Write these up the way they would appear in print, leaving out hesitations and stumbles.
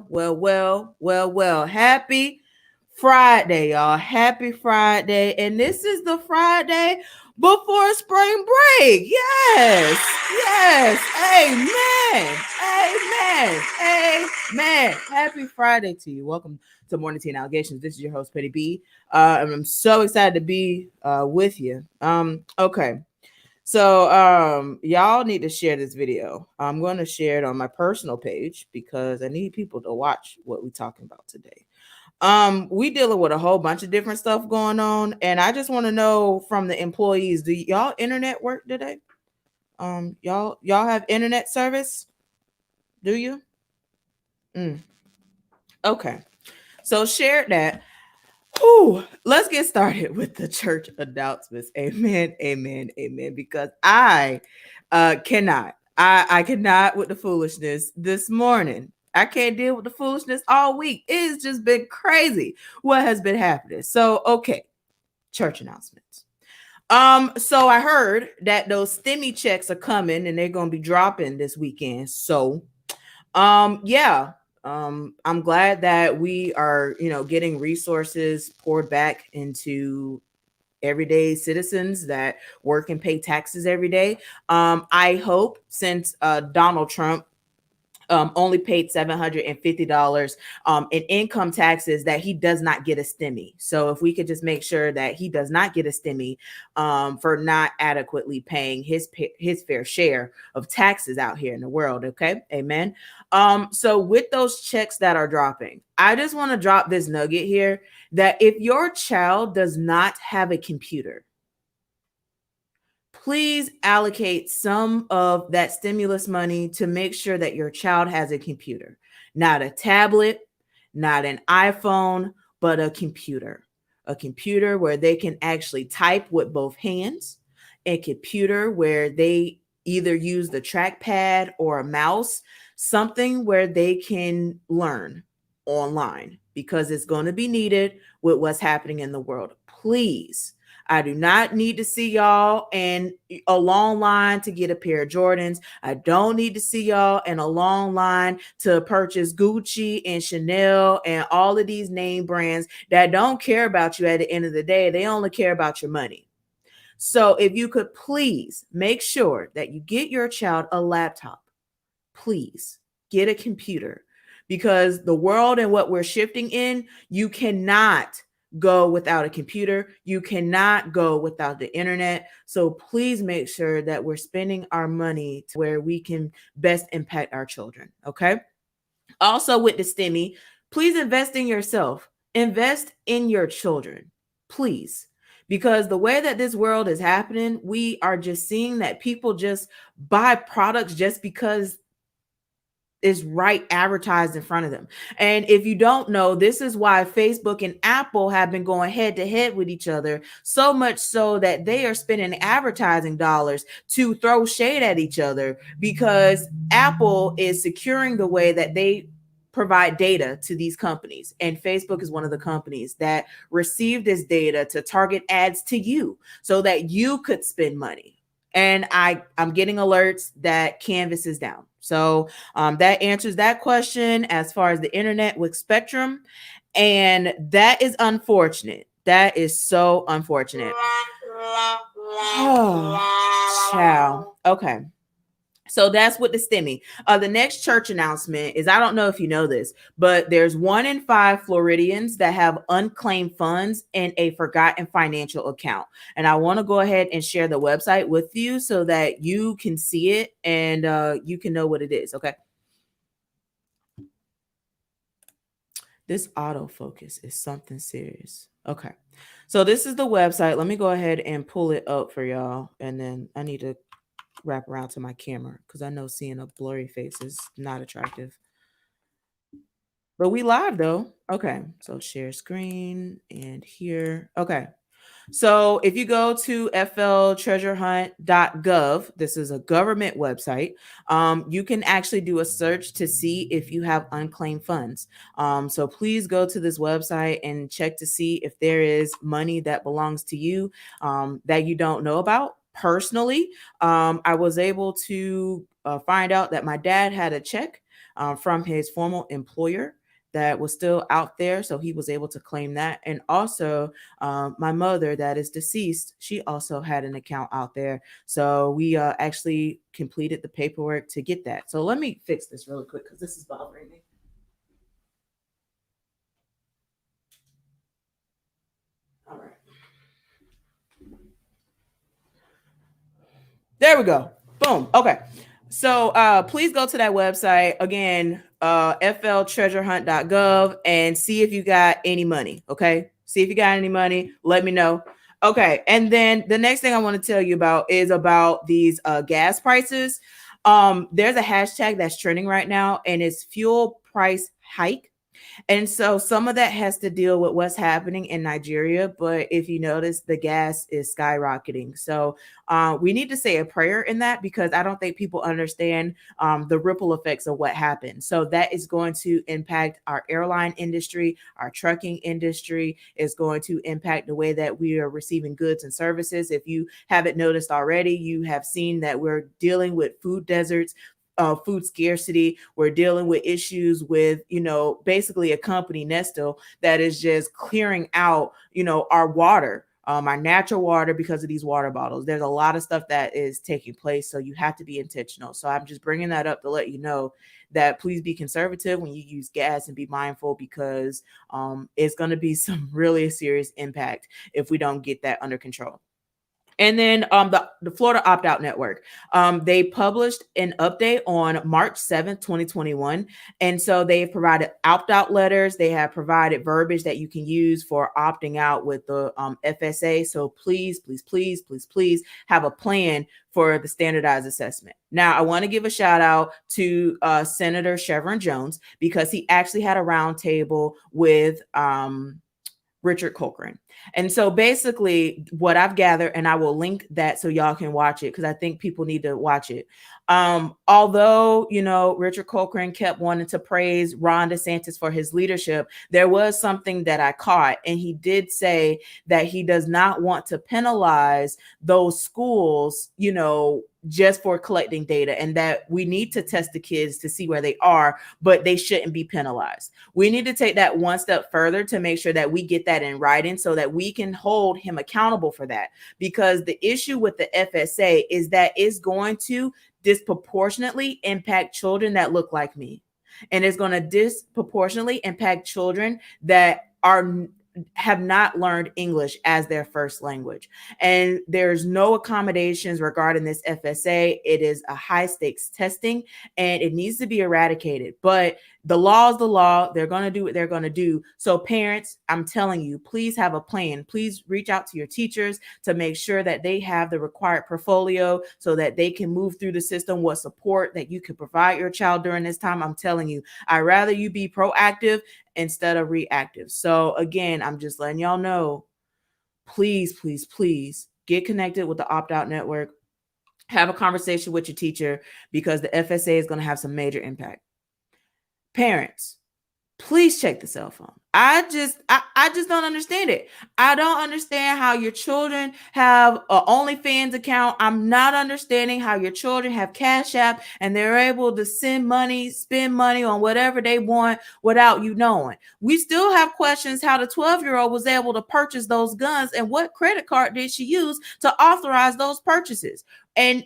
Well. Happy Friday, y'all. Happy Friday. And this is the Friday before spring break. Yes. Amen. Happy Friday to you. Welcome to Morning Tea and Allegations. This is your host, Petty B. And I'm so excited to be with you. Okay. So y'all need to share this video. I'm going to share it on my personal page because I need people to watch what we're talking about today. We dealing with a whole bunch of different stuff going on, and I just want to know from the employees, do y'all internet work today? Y'all have internet service? Do you? Okay. So share that. Whew, let's get started with the church announcements. Amen. Because I cannot. I cannot with the foolishness this morning. I can't deal with the foolishness all week. It's just been crazy what has been happening. So, okay, church announcements. So I heard that those STEMI checks are coming and they're gonna be dropping this weekend. So, yeah, I'm glad that we are, getting resources poured back into everyday citizens that work and pay taxes every day. I hope since Donald Trump only paid $750 in income taxes that he does not get a STEMI. So if we could just make sure that he does not get a STEMI for not adequately paying his fair share of taxes out here in the world. Okay. Amen. So with those checks that are dropping, I just want to drop this nugget here that if your child does not have a computer, please allocate some of that stimulus money to make sure that your child has a computer, not a tablet, not an iPhone, but a computer where they can actually type with both hands, a computer where they either use the trackpad or a mouse, something where they can learn online because it's going to be needed with what's happening in the world. Please, I do not need to see y'all in a long line to get a pair of Jordans. I don't need to see y'all in a long line to purchase Gucci and Chanel and all of these name brands that don't care about you at the end of the day. They only care about your money. So if you could please make sure that you get your child a laptop, please get a computer, because the world and what we're shifting in, you cannot go without a computer. You cannot go without the internet. So please make sure that we're spending our money to where we can best impact our children. Okay. Also with the STEMI, please invest in yourself. Invest in your children, please. Because the way that this world is happening, we are just seeing that people just buy products just because is right advertised in front of them. And if you don't know, this is why Facebook and Apple have been going head to head with each other, so much so that they are spending advertising dollars to throw shade at each other, because Apple is securing the way that they provide data to these companies, and Facebook is one of the companies that receive this data to target ads to you so that you could spend money. And I'm getting alerts that Canvas is down. So that answers that question as far as the internet with Spectrum. And that is unfortunate. That is so unfortunate. Oh, child. Okay. So that's what the STEMI. The next church announcement is, I don't know if you know this, but there's 1 in 5 Floridians that have unclaimed funds in a forgotten financial account. And I want to go ahead and share the website with you so that you can see it and you can know what it is. Okay. This autofocus is something serious. Okay. So this is the website. Let me go ahead and pull it up for y'all. And then I need to wrap around to my camera because I know seeing a blurry face is not attractive. But we live though. Okay. So share screen and here. Okay. So if you go to fltreasurehunt.gov, this is a government website, you can actually do a search to see if you have unclaimed funds. So please go to this website and check to see if there is money that belongs to you that you don't know about. personally, I was able to find out that my dad had a check from his former employer that was still out there. So he was able to claim that. And also, my mother, that is deceased, she also had an account out there. So we actually completed the paperwork to get that. So let me fix this really quick because this is bothering me. All right. There we go. Boom. Okay. So please go to that website again, fltreasurehunt.gov, and see if you got any money. Okay. See if you got any money. Let me know. Okay. And then the next thing I want to tell you about is about these gas prices. There's a hashtag that's trending right now, and it's fuel price hike. And so some of that has to deal with what's happening in Nigeria. But if you notice, the gas is skyrocketing. So we need to say a prayer in that because I don't think people understand the ripple effects of what happened. So that is going to impact our airline industry, our trucking industry, is going to impact the way that we are receiving goods and services. If you haven't noticed already, you have seen that we're dealing with food deserts, food scarcity. We're dealing with issues with, basically a company, Nestle, that is just clearing out, our water, our natural water because of these water bottles. There's a lot of stuff that is taking place. So you have to be intentional. So I'm just bringing that up to let you know that please be conservative when you use gas and be mindful because it's going to be some really serious impact if we don't get that under control. And then the Florida Opt-out Network, they published an update on March 7th, 2021. And so they've provided opt-out letters. They have provided verbiage that you can use for opting out with the FSA. So please, please, please, please, please have a plan for the standardized assessment. Now, I want to give a shout out to Senator Chevron Jones because he actually had a roundtable with Richard Cochran. And so basically what I've gathered, and I will link that so y'all can watch it because I think people need to watch it. Although, Richard Cochran kept wanting to praise Ron DeSantis for his leadership, there was something that I caught, and he did say that he does not want to penalize those schools, just for collecting data, and that we need to test the kids to see where they are, but they shouldn't be penalized. We need to take that one step further to make sure that we get that in writing so that we can hold him accountable for that. Because the issue with the FSA is that it's going to disproportionately impact children that look like me. And it's going to disproportionately impact children that have not learned English as their first language. And there's no accommodations regarding this FSA. It is a high stakes testing and it needs to be eradicated. But the law is the law. They're going to do what they're going to do. So parents, I'm telling you, please have a plan. Please reach out to your teachers to make sure that they have the required portfolio so that they can move through the system, what support that you can provide your child during this time. I'm telling you, I'd rather you be proactive instead of reactive. So again, I'm just letting y'all know, please, please, please get connected with the opt-out network. Have a conversation with your teacher because the FSA is going to have some major impact. Parents, please check the cell phone. I just don't understand it. I don't understand how your children have an OnlyFans account. I'm not understanding how your children have Cash App and they're able to send money, spend money on whatever they want without you knowing. We still have questions how the 12-year-old was able to purchase those guns and what credit card did she use to authorize those purchases. And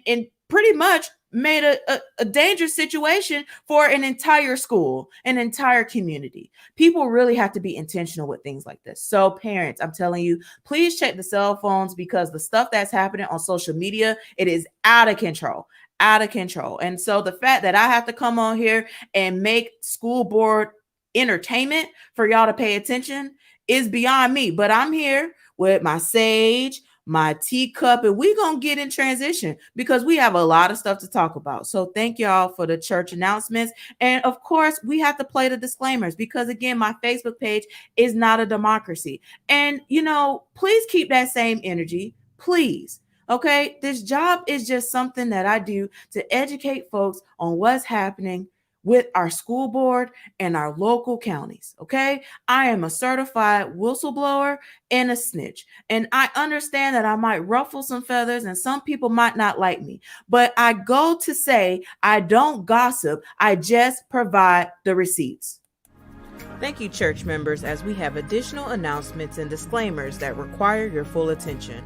pretty much made a dangerous situation for an entire school, an entire community. People really have to be intentional with things like this. So parents, I'm telling you, please check the cell phones because the stuff that's happening on social media, it is out of control. And so the fact that I have to come on here and make school board entertainment for y'all to pay attention is beyond me. But I'm here with my sage, my teacup, and we're going to get in transition because we have a lot of stuff to talk about. So thank y'all for the church announcements. And of course, we have to play the disclaimers because again, my Facebook page is not a democracy. And, please keep that same energy, please. Okay. This job is just something that I do to educate folks on what's happening with our school board and our local counties. Okay. I am a certified whistleblower and a snitch. And I understand that I might ruffle some feathers and some people might not like me, but I go to say I don't gossip. I just provide the receipts. Thank you, church members, as we have additional announcements and disclaimers that require your full attention.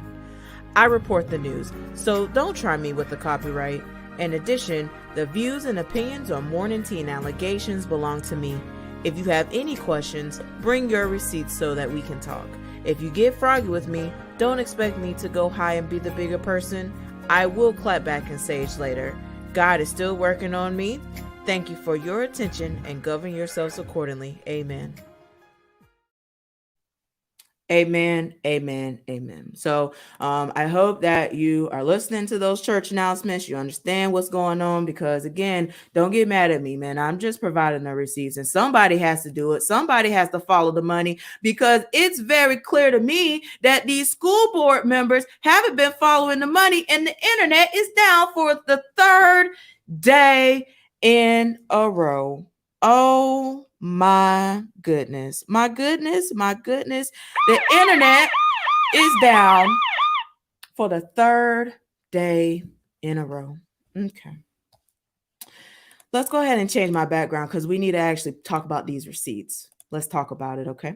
I report the news, so don't try me with the copyright. In addition, the views and opinions on Morning Tea and allegations belong to me. If you have any questions, bring your receipts so that we can talk. If you get froggy with me, don't expect me to go high and be the bigger person. I will clap back and sage later. God is still working on me. Thank you for your attention and govern yourselves accordingly. Amen. Amen, amen, amen. So I hope that you are listening to those church announcements. You understand what's going on, because again, don't get mad at me, man. I'm just providing the receipts, and somebody has to do it. Somebody has to follow the money, because it's very clear to me that these school board members haven't been following the money, and the internet is down for the third day in a row. Oh my goodness. My goodness. My goodness. The internet is down for the third day in a row. Okay. Let's go ahead and change my background, because we need to actually talk about these receipts. Let's talk about it, okay?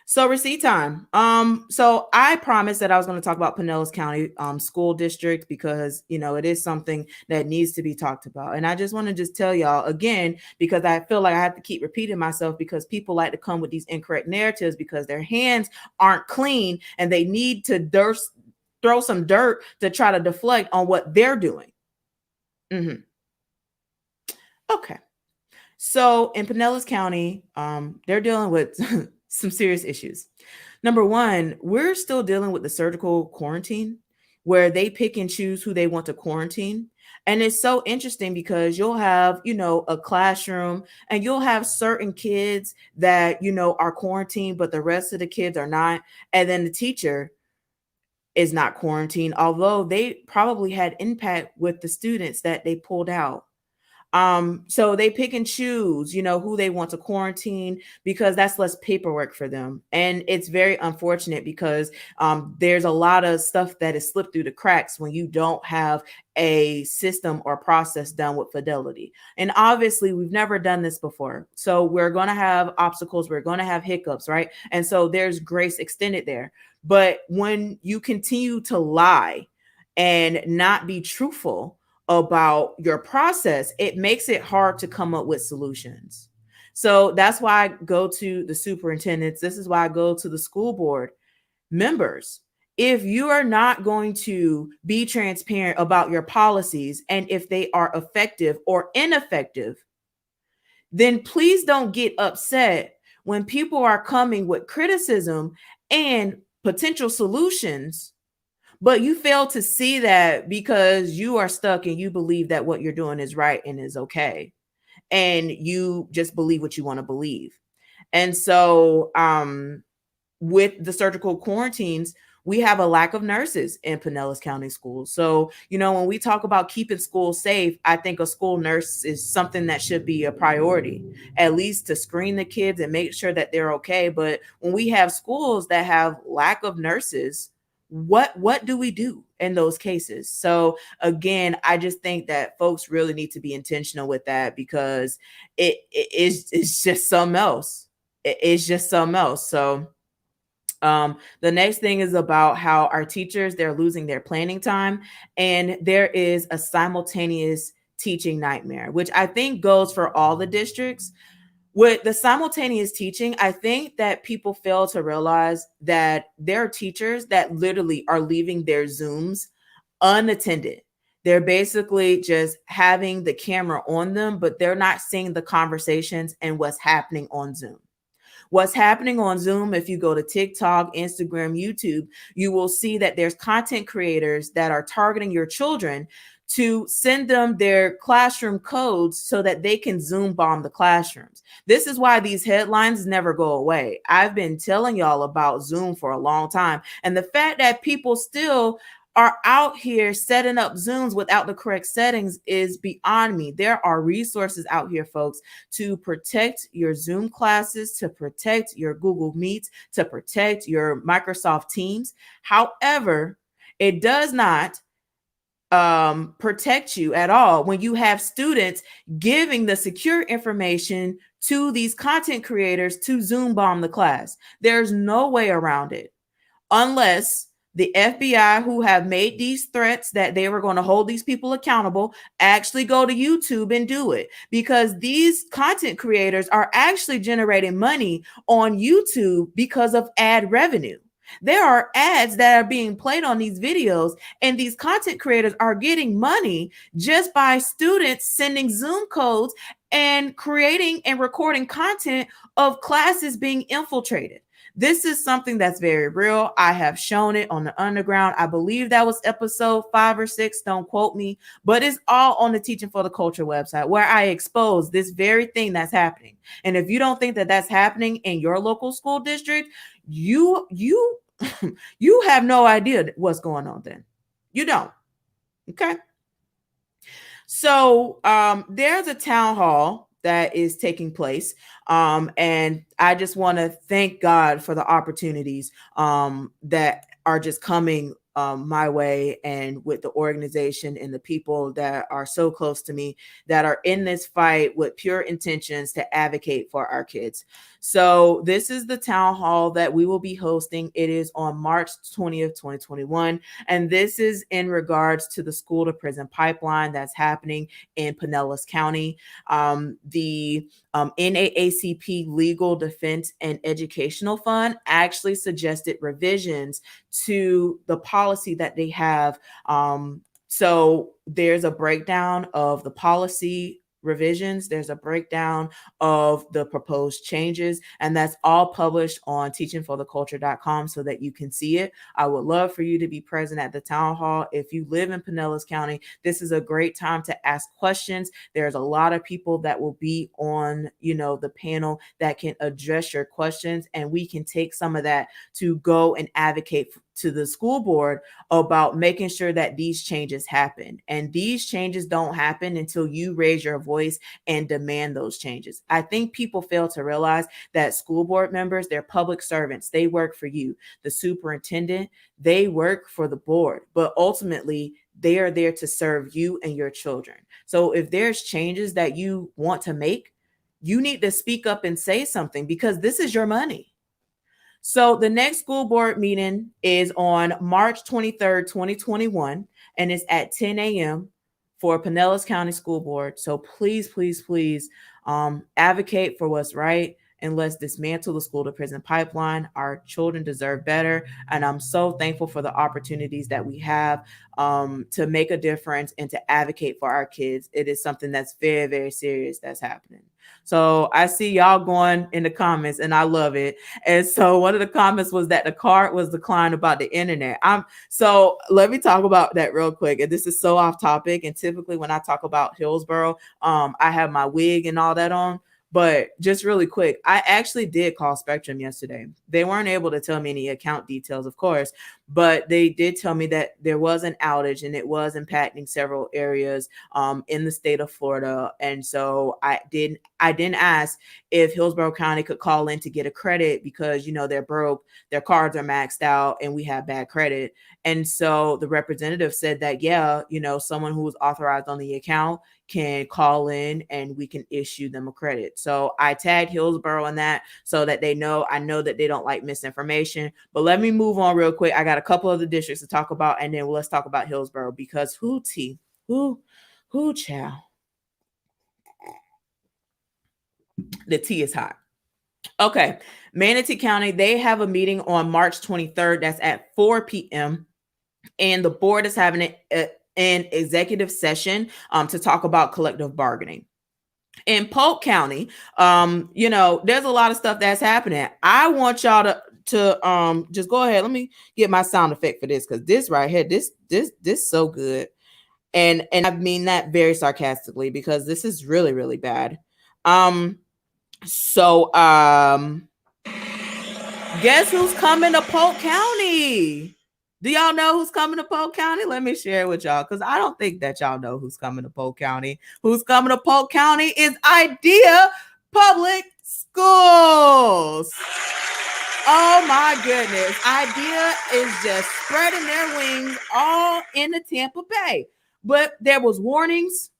So receipt time. So I promised that I was going to talk about Pinellas County School District, because, you know, it is something that needs to be talked about. And I just want to just tell y'all again, because I feel like I have to keep repeating myself, because people like to come with these incorrect narratives because their hands aren't clean and they need to throw some dirt to try to deflect on what they're doing. Okay. So in Pinellas County, they're dealing with some serious issues. Number one, we're still dealing with the surgical quarantine, where they pick and choose who they want to quarantine. And it's so interesting, because you'll have, you know, a classroom, and you'll have certain kids that, you know, are quarantined, but the rest of the kids are not. And then the teacher is not quarantined, although they probably had impact with the students that they pulled out. So they pick and choose, you know, who they want to quarantine, because that's less paperwork for them. And it's very unfortunate, because there's a lot of stuff that is slipped through the cracks when you don't have a system or process done with fidelity. And obviously we've never done this before. So we're going to have obstacles. We're going to have hiccups, right? And so there's grace extended there. But when you continue to lie and not be truthful about your process, it makes it hard to come up with solutions. So that's why I go to the superintendents. This is why I go to the school board members. If you are not going to be transparent about your policies, and if they are effective or ineffective, then please don't get upset when people are coming with criticism and potential solutions, but you fail to see that, because you are stuck and you believe that what you're doing is right and is okay. And you just believe what you want to believe. And so with the surgical quarantines, we have a lack of nurses in Pinellas County schools. So, you know, when we talk about keeping schools safe, I think a school nurse is something that should be a priority, at least to screen the kids and make sure that they're okay. But when we have schools that have lack of nurses, what do we do in those cases? So again, I just think that folks really need to be intentional with that, because it's just something else. It's just something else. So the next thing is about how our teachers, they're losing their planning time, and there is a simultaneous teaching nightmare, which I think goes for all the districts. With the simultaneous teaching, I think that people fail to realize that there are teachers that literally are leaving their Zooms unattended. They're basically just having the camera on them, but they're not seeing the conversations and what's happening on Zoom. What's happening on Zoom, if you go to TikTok, Instagram, YouTube, you will see that there's content creators that are targeting your children to send them their classroom codes so that they can Zoom bomb the classrooms. This is why these headlines never go away. I've been telling y'all about Zoom for a long time. And the fact that people still are out here setting up Zooms without the correct settings is beyond me. There are resources out here, folks, to protect your Zoom classes, to protect your Google Meets, to protect your Microsoft Teams. However, it does not protect you at all when you have students giving the secure information to these content creators to Zoom bomb the class. There's no way around it unless the FBI, who have made these threats that they were going to hold these people accountable, actually go to YouTube and do it, because these content creators are actually generating money on YouTube because of ad revenue. There are ads that are being played on these videos, and these content creators are getting money just by students sending Zoom codes and creating and recording content of classes being infiltrated. This is something that's very real. I have shown it on the underground. I believe that was episode 5 or 6. Don't quote me, but it's all on the Teaching for the Culture website where I expose this very thing that's happening. And if you don't think that that's happening in your local school district, you you have no idea what's going on then. You don't. Okay. So there's a town hall that is taking place. And I just want to thank God for the opportunities that are just coming my way, and with the organization and the people that are so close to me that are in this fight with pure intentions to advocate for our kids. So this is the town hall that we will be hosting. It is on March 20th, 2021. And this is in regards to the school to prison pipeline that's happening in Pinellas County. The NAACP Legal Defense and Educational Fund actually suggested revisions to the policy that they have. So there's a breakdown of the policy revisions. There's a breakdown of the proposed changes, and that's all published on teachingfortheculture.com so that you can see it. I would love for you to be present at the town hall. If you live in Pinellas County, this is a great time to ask questions. There's a lot of people that will be on, the panel that can address your questions, and we can take some of that to go and advocate to the school board about making sure that these changes happen. And these changes don't happen until you raise your voice and demand those changes. I think people fail to realize that school board members, they're public servants. They work for you. The superintendent, they work for the board, but ultimately they are there to serve you and your children. So if there's changes that you want to make, you need to speak up and say something, because this is your money. So the next school board meeting is on March 23rd, 2021, and it's at 10 a.m. for Pinellas County School Board. So please, please, please advocate for what's right, and let's dismantle the school to prison pipeline. Our children deserve better. And I'm so thankful for the opportunities that we have to make a difference and to advocate for our kids. It is something that's very, very serious that's happening. So I see y'all going in the comments, and I love it. And so one of the comments was that the card was declined about the internet. So let me talk about that real quick. And this is so off topic. And typically when I talk about Hillsborough, I have my wig and all that on. But just really quick, I actually did call Spectrum yesterday. They weren't able to tell me any account details, of course, but they did tell me that there was an outage and it was impacting several areas in the state of Florida. And so I didn't ask if Hillsborough County could call in to get a credit because, they're broke, their cards are maxed out, and we have bad credit. And so the representative said that, yeah, someone who was authorized on the account can call in and we can issue them a credit. So I tagged Hillsborough on that so that they know. I know that they don't like misinformation, but let me move on real quick. I got a couple of the districts to talk about, and then let's talk about Hillsborough, because who child, the tea is hot. Okay. Manatee County, they have a meeting on March 23rd. That's at 4 p.m. And the board is having an executive session to talk about collective bargaining. In Polk County, there's a lot of stuff that's happening. I want y'all to just go ahead. Let me get my sound effect for this, because this right here, this so good. And I mean that very sarcastically, because this is really, really bad. So guess who's coming to Polk County? Do y'all know who's coming to Polk County? Let me share it with y'all because I don't think that y'all know who's coming to Polk County. Who's coming to Polk County is Idea Public Schools. Oh my goodness. Idea is just spreading their wings all in the Tampa Bay. But there was warnings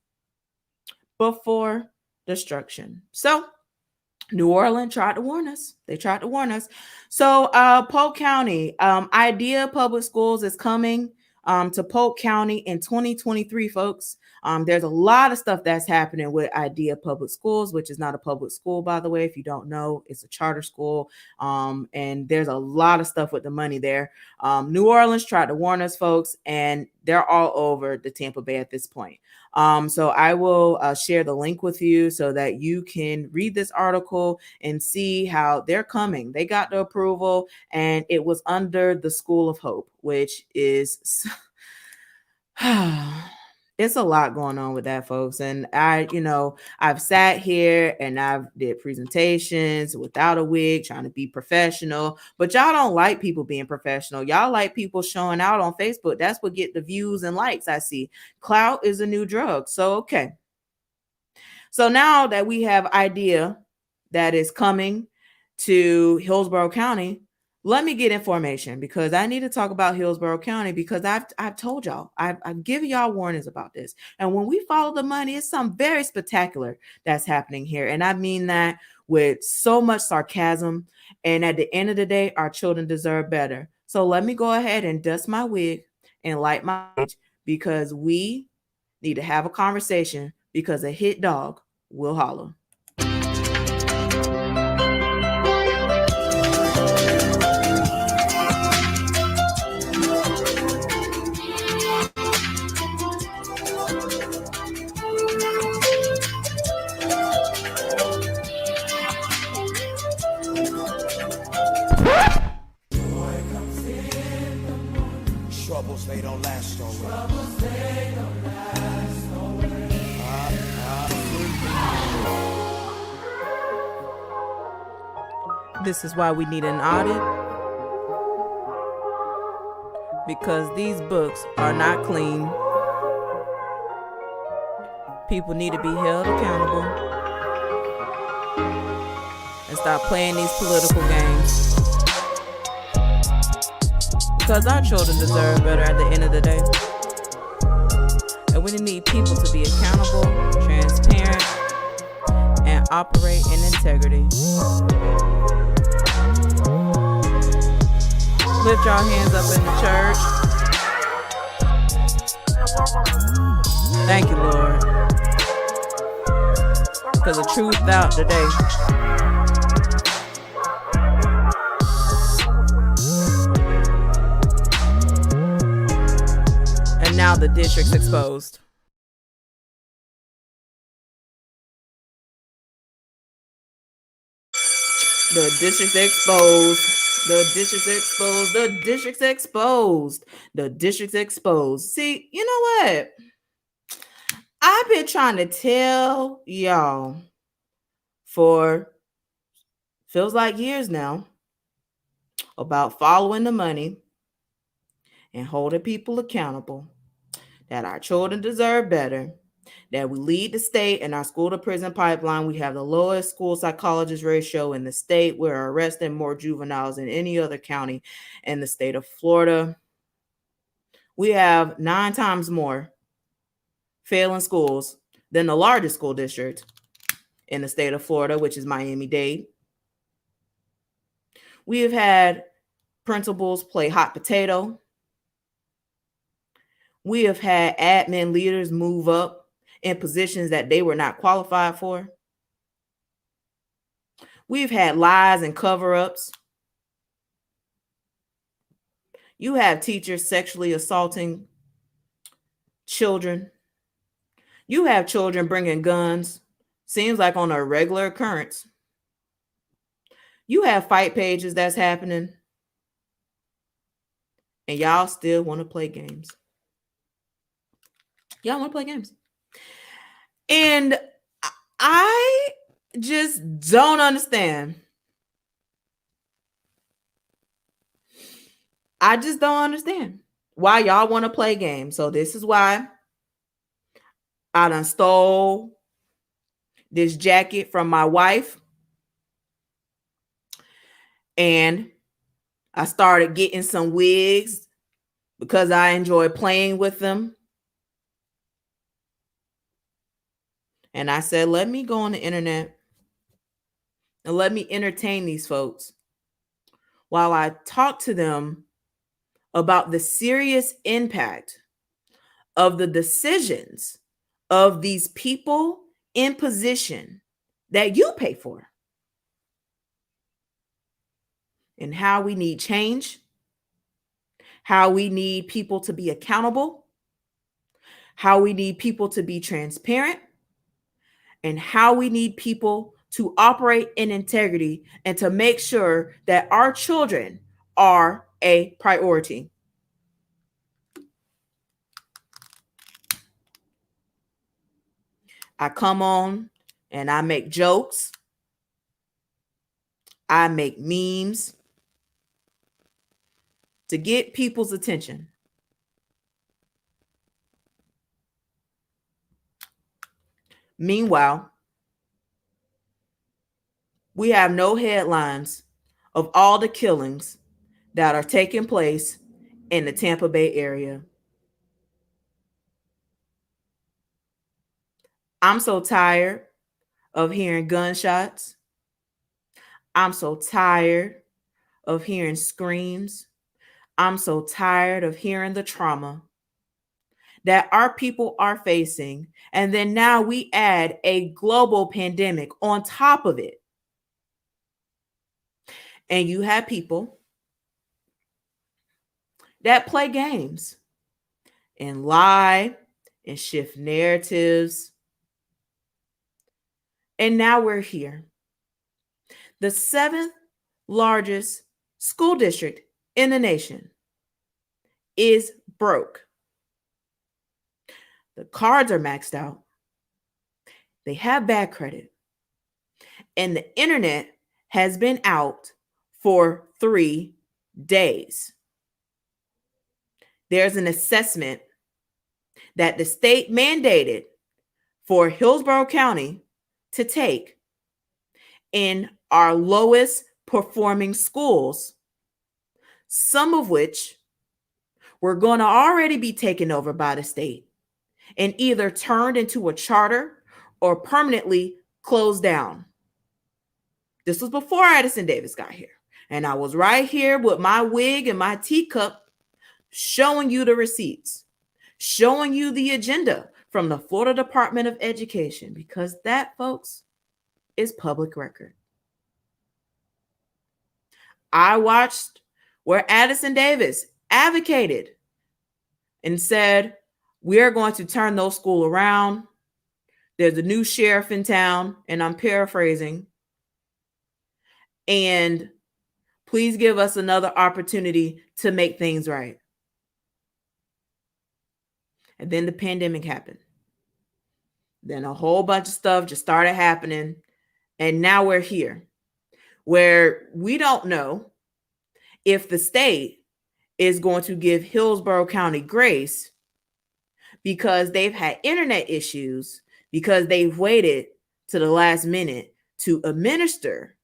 before destruction. So New Orleans tried to warn us. They tried to warn us. So Polk County, Idea Public Schools is coming to Polk County in 2023, folks. There's a lot of stuff that's happening with Idea Public Schools, which is not a public school, by the way. If you don't know, it's a charter school. And there's a lot of stuff with the money there. New Orleans tried to warn us, folks, and they're all over the Tampa Bay at this point. So I will share the link with you so that you can read this article and see how they're coming. They got the approval, and it was under the School of Hope, which is it's a lot going on with that, folks. And I've sat here and I've did presentations without a wig, trying to be professional, but y'all don't like people being professional. Y'all like people showing out on Facebook. That's what get the views and likes. I see clout is a new drug. So, okay. So now that we have Idea that is coming to Hillsborough County, let me get information because I need to talk about Hillsborough County because I've told y'all, I've given y'all warnings about this. And when we follow the money, it's something very spectacular that's happening here. And I mean that with so much sarcasm. And at the end of the day, our children deserve better. So let me go ahead and dust my wig and light my age because we need to have a conversation because a hit dog will holler. Troubles, they don't last always. Troubles, they don't last always. This is why we need an audit. Because these books are not clean. People need to be held accountable. And stop playing these political games. Because our children deserve better at the end of the day. And we need people to be accountable, transparent, and operate in integrity. Lift your hands up in the church. Thank you, Lord. Because the truth out today. Now the district's exposed. The district's exposed. The district's exposed. The district's exposed. The district's exposed. See, you know what? I've been trying to tell y'all for feels like years now about following the money and holding people accountable. That our children deserve better, that we lead the state in our school to prison pipeline. We have the lowest school psychologist ratio in the state. We're arresting more juveniles than any other county in the state of Florida. We have 9 times more failing schools than the largest school district in the state of Florida, which is Miami-Dade. We have had principals play hot potato. We have had admin leaders move up in positions that they were not qualified for. We've had lies and cover-ups. You have teachers sexually assaulting children. You have children bringing guns. Seems like on a regular occurrence. You have fight pages that's happening. And y'all still want to play games. Y'all want to play games. And I just don't understand. I just don't understand why y'all want to play games. So this is why I done stole this jacket from my wife, and I started getting some wigs because I enjoy playing with them. And I said, let me go on the internet and let me entertain these folks while I talk to them about the serious impact of the decisions of these people in position that you pay for, and how we need change, how we need people to be accountable, how we need people to be transparent, and how we need people to operate in integrity and to make sure that our children are a priority. I come on and I make jokes, I make memes to get people's attention. Meanwhile, we have no headlines of all the killings that are taking place in the Tampa Bay area. I'm so tired of hearing gunshots. I'm so tired of hearing screams. I'm so tired of hearing the trauma that our people are facing. And then now we add a global pandemic on top of it. And you have people that play games and lie and shift narratives. And now we're here. The seventh largest school district in the nation is broke. The cards are maxed out. They have bad credit. And the internet has been out for 3 days. There's an assessment that the state mandated for Hillsborough County to take in our lowest performing schools, some of which were going to already be taken over by the state and either turned into a charter or permanently closed down. This was before Addison Davis got here. And I was right here with my wig and my teacup showing you the receipts, showing you the agenda from the Florida Department of Education, because that, folks, is public record. I watched where Addison Davis advocated and said, we are going to turn those schools around. There's a new sheriff in town, and I'm paraphrasing. And please give us another opportunity to make things right. And then the pandemic happened. Then a whole bunch of stuff just started happening. And now we're here where we don't know if the state is going to give Hillsborough County grace because they've had internet issues, because they've waited to the last minute to administer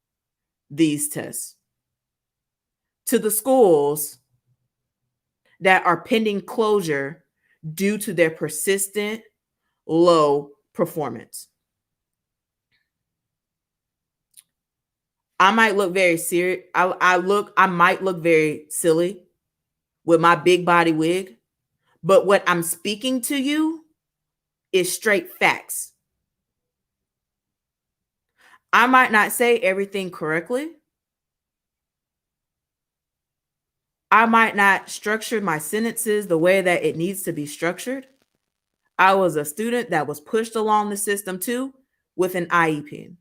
these tests to the schools that are pending closure due to their persistent low performance. I might look very serious. I might look very silly with my big body wig, but what I'm speaking to you is straight facts. I might not say everything correctly. I might not structure my sentences the way that it needs to be structured. I was a student that was pushed along the system too with an IEP.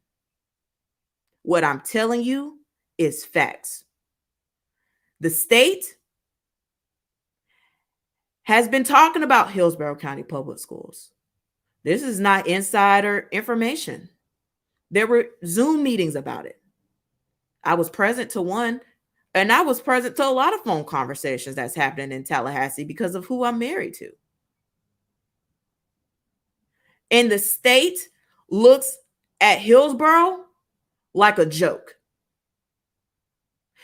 What I'm telling you is facts. The state has been talking about Hillsborough County Public Schools. This is not insider information. There were Zoom meetings about it. I was present to one. And I was present to a lot of phone conversations that's happening in Tallahassee because of who I'm married to. And the state looks at Hillsborough like a joke.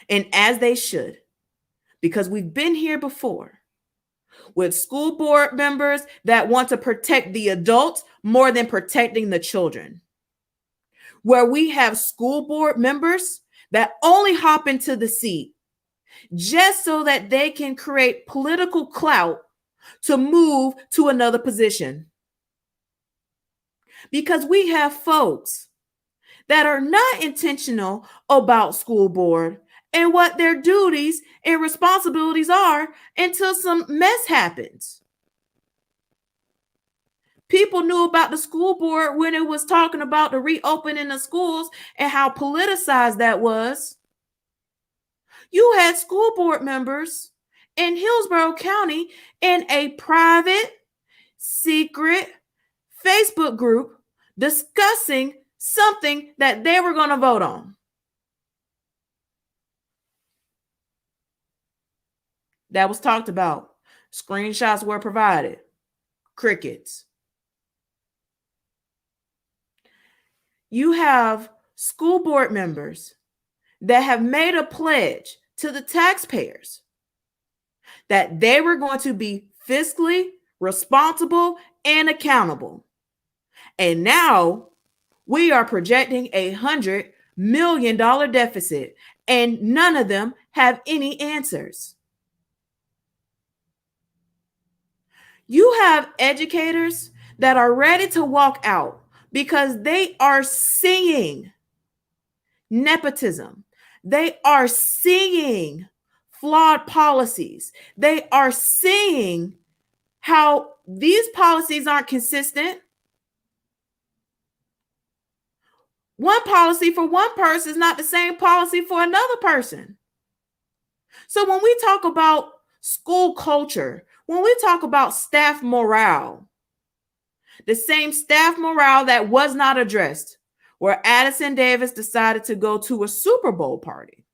And as they should, because we've been here before with school board members that want to protect the adults more than protecting the children. Where we have school board members that only hop into the seat just so that they can create political clout to move to another position. Because we have folks that are not intentional about school board and what their duties and responsibilities are until some mess happens. People knew about the school board when it was talking about the reopening of schools and how politicized that was. You had school board members in Hillsborough County in a private, secret Facebook group discussing something that they were going to vote on. That was talked about. Screenshots were provided. Crickets. You have school board members that have made a pledge to the taxpayers that they were going to be fiscally responsible and accountable. And now we are projecting $100 million deficit, and none of them have any answers. You have educators that are ready to walk out because they are seeing nepotism. They are seeing flawed policies. They are seeing how these policies aren't consistent. One policy for one person is not the same policy for another person. So when we talk about school culture, when we talk about staff morale, the same staff morale that was not addressed, where Addison Davis decided to go to a Super Bowl party,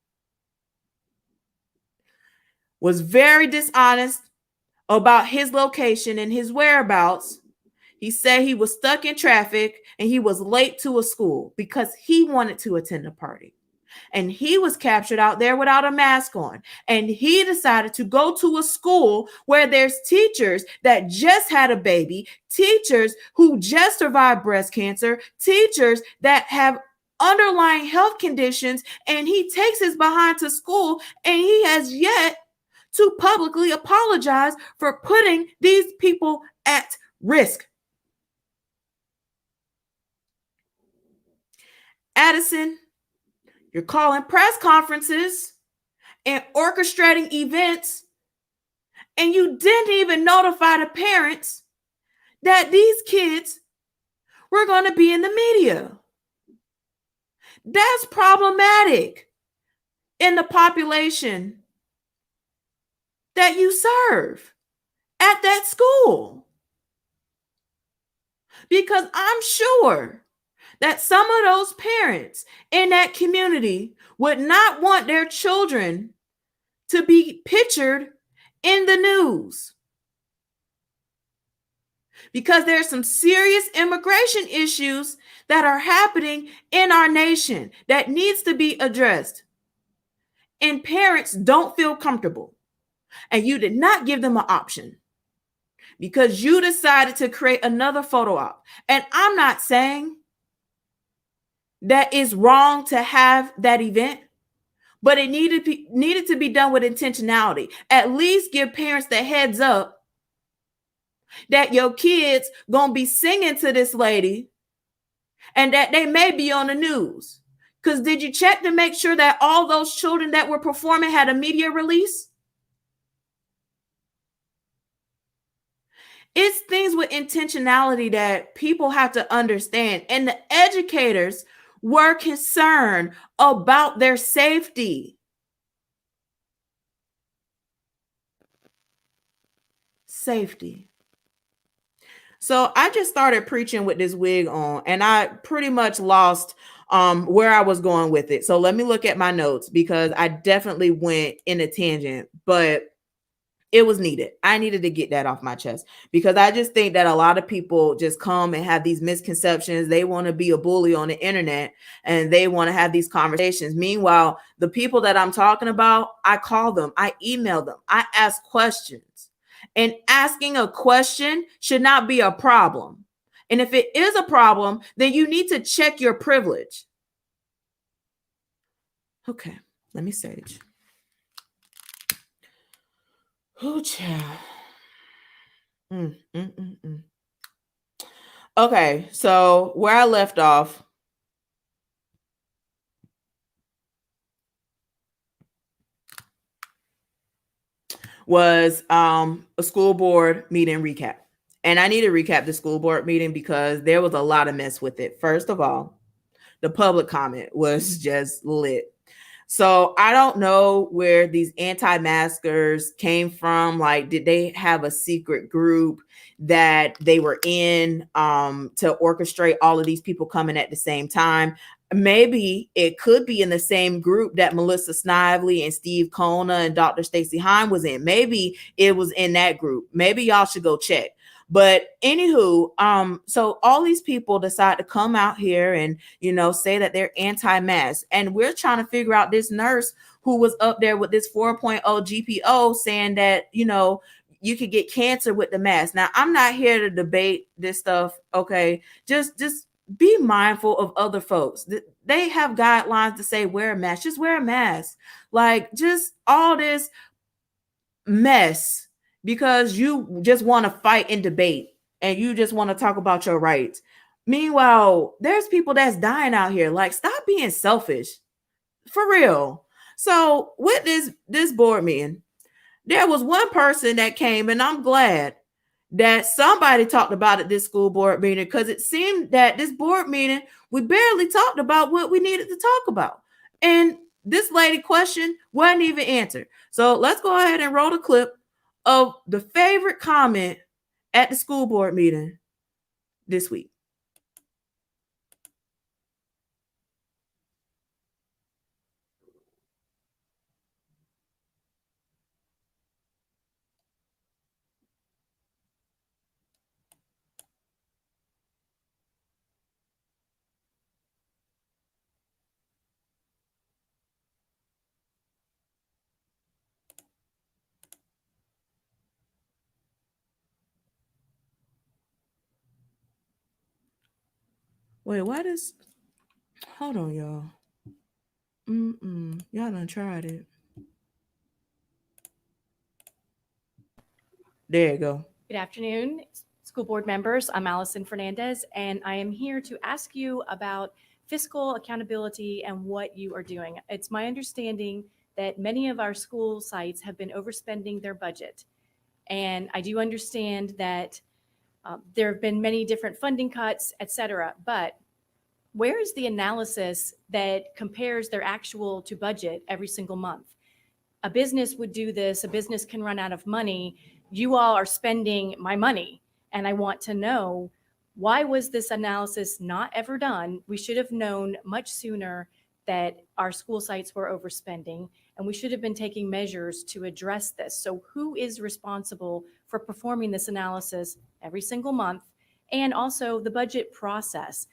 was very dishonest about his location and his whereabouts. He said he was stuck in traffic and he was late to a school because he wanted to attend a party. And he was captured out there without a mask on. And he decided to go to a school where there's teachers that just had a baby, teachers who just survived breast cancer, teachers that have underlying health conditions. And he takes his behind to school, and he has yet to publicly apologize for putting these people at risk. Addison, you're calling press conferences and orchestrating events, and you didn't even notify the parents that these kids were going to be in the media. That's problematic in the population that you serve at that school. Because I'm sure that some of those parents in that community would not want their children to be pictured in the news. Because there's some serious immigration issues that are happening in our nation that needs to be addressed. And parents don't feel comfortable. And you did not give them an option because you decided to create another photo op. And I'm not saying that it's wrong to have that event, but it needed to be done with intentionality. At least give parents the heads up that your kids gonna be singing to this lady and that they may be on the news. Because did you check to make sure that all those children that were performing had a media release? It's things with intentionality that people have to understand. And the educators were concerned about their safety. Safety. So I just started preaching with this wig on, and I pretty much lost where I was going with it. So let me look at my notes because I definitely went in a tangent, but it was needed. I needed to get that off my chest because I just think that a lot of people just come and have these misconceptions. They want to be a bully on the internet and they want to have these conversations. Meanwhile, the people that I'm talking about, I call them, I email them, I ask questions. And asking a question should not be a problem. And if it is a problem, then you need to check your privilege. Okay, let me sage. Oh, child. Mm, mm, mm, mm. Okay, so where I left off was a school board meeting recap. And I need to recap the school board meeting because there was a lot of mess with it. First of all, the public comment was just lit. So I don't know where these anti-maskers came from. Like, did they have a secret group that they were in to orchestrate all of these people coming at the same time? Maybe it could be in the same group that Melissa Snively and Steve Kona and Dr. Stacey Hine was in. Maybe it was in that group. Maybe y'all should go check. But anywho, so all these people decide to come out here and say that they're anti-mask, and we're trying to figure out this nurse who was up there with this 4.0 GPO saying that you could get cancer with the mask. Now, I'm not here to debate this stuff. Okay, just be mindful of other folks. They have guidelines to say wear a mask. Just wear a mask. Like, just all this mess because you just want to fight and debate and you just want to talk about your rights. Meanwhile, there's people that's dying out here. Like, stop being selfish. For real. So with this board meeting, there was one person that came, and I'm glad that somebody talked about it this school board meeting, because it seemed that this board meeting, we barely talked about what we needed to talk about. And this lady question wasn't even answered. So let's go ahead and roll the clip of the favorite comment at the school board meeting this week. Wait, why does... Hold on, y'all. Y'all done tried it. There you go. Good afternoon, school board members. I'm Allison Fernandez, and I am here to ask you about fiscal accountability and what you are doing. It's my understanding that many of our school sites have been overspending their budget. And I do understand that there have been many different funding cuts, et cetera. But where is the analysis that compares their actual to budget every single month? A business would do this. A business can run out of money. You all are spending my money, and I want to know, why was this analysis not ever done? We should have known much sooner that our school sites were overspending, and we should have been taking measures to address this. So who is responsible for performing this analysis every single month, and also the budget process?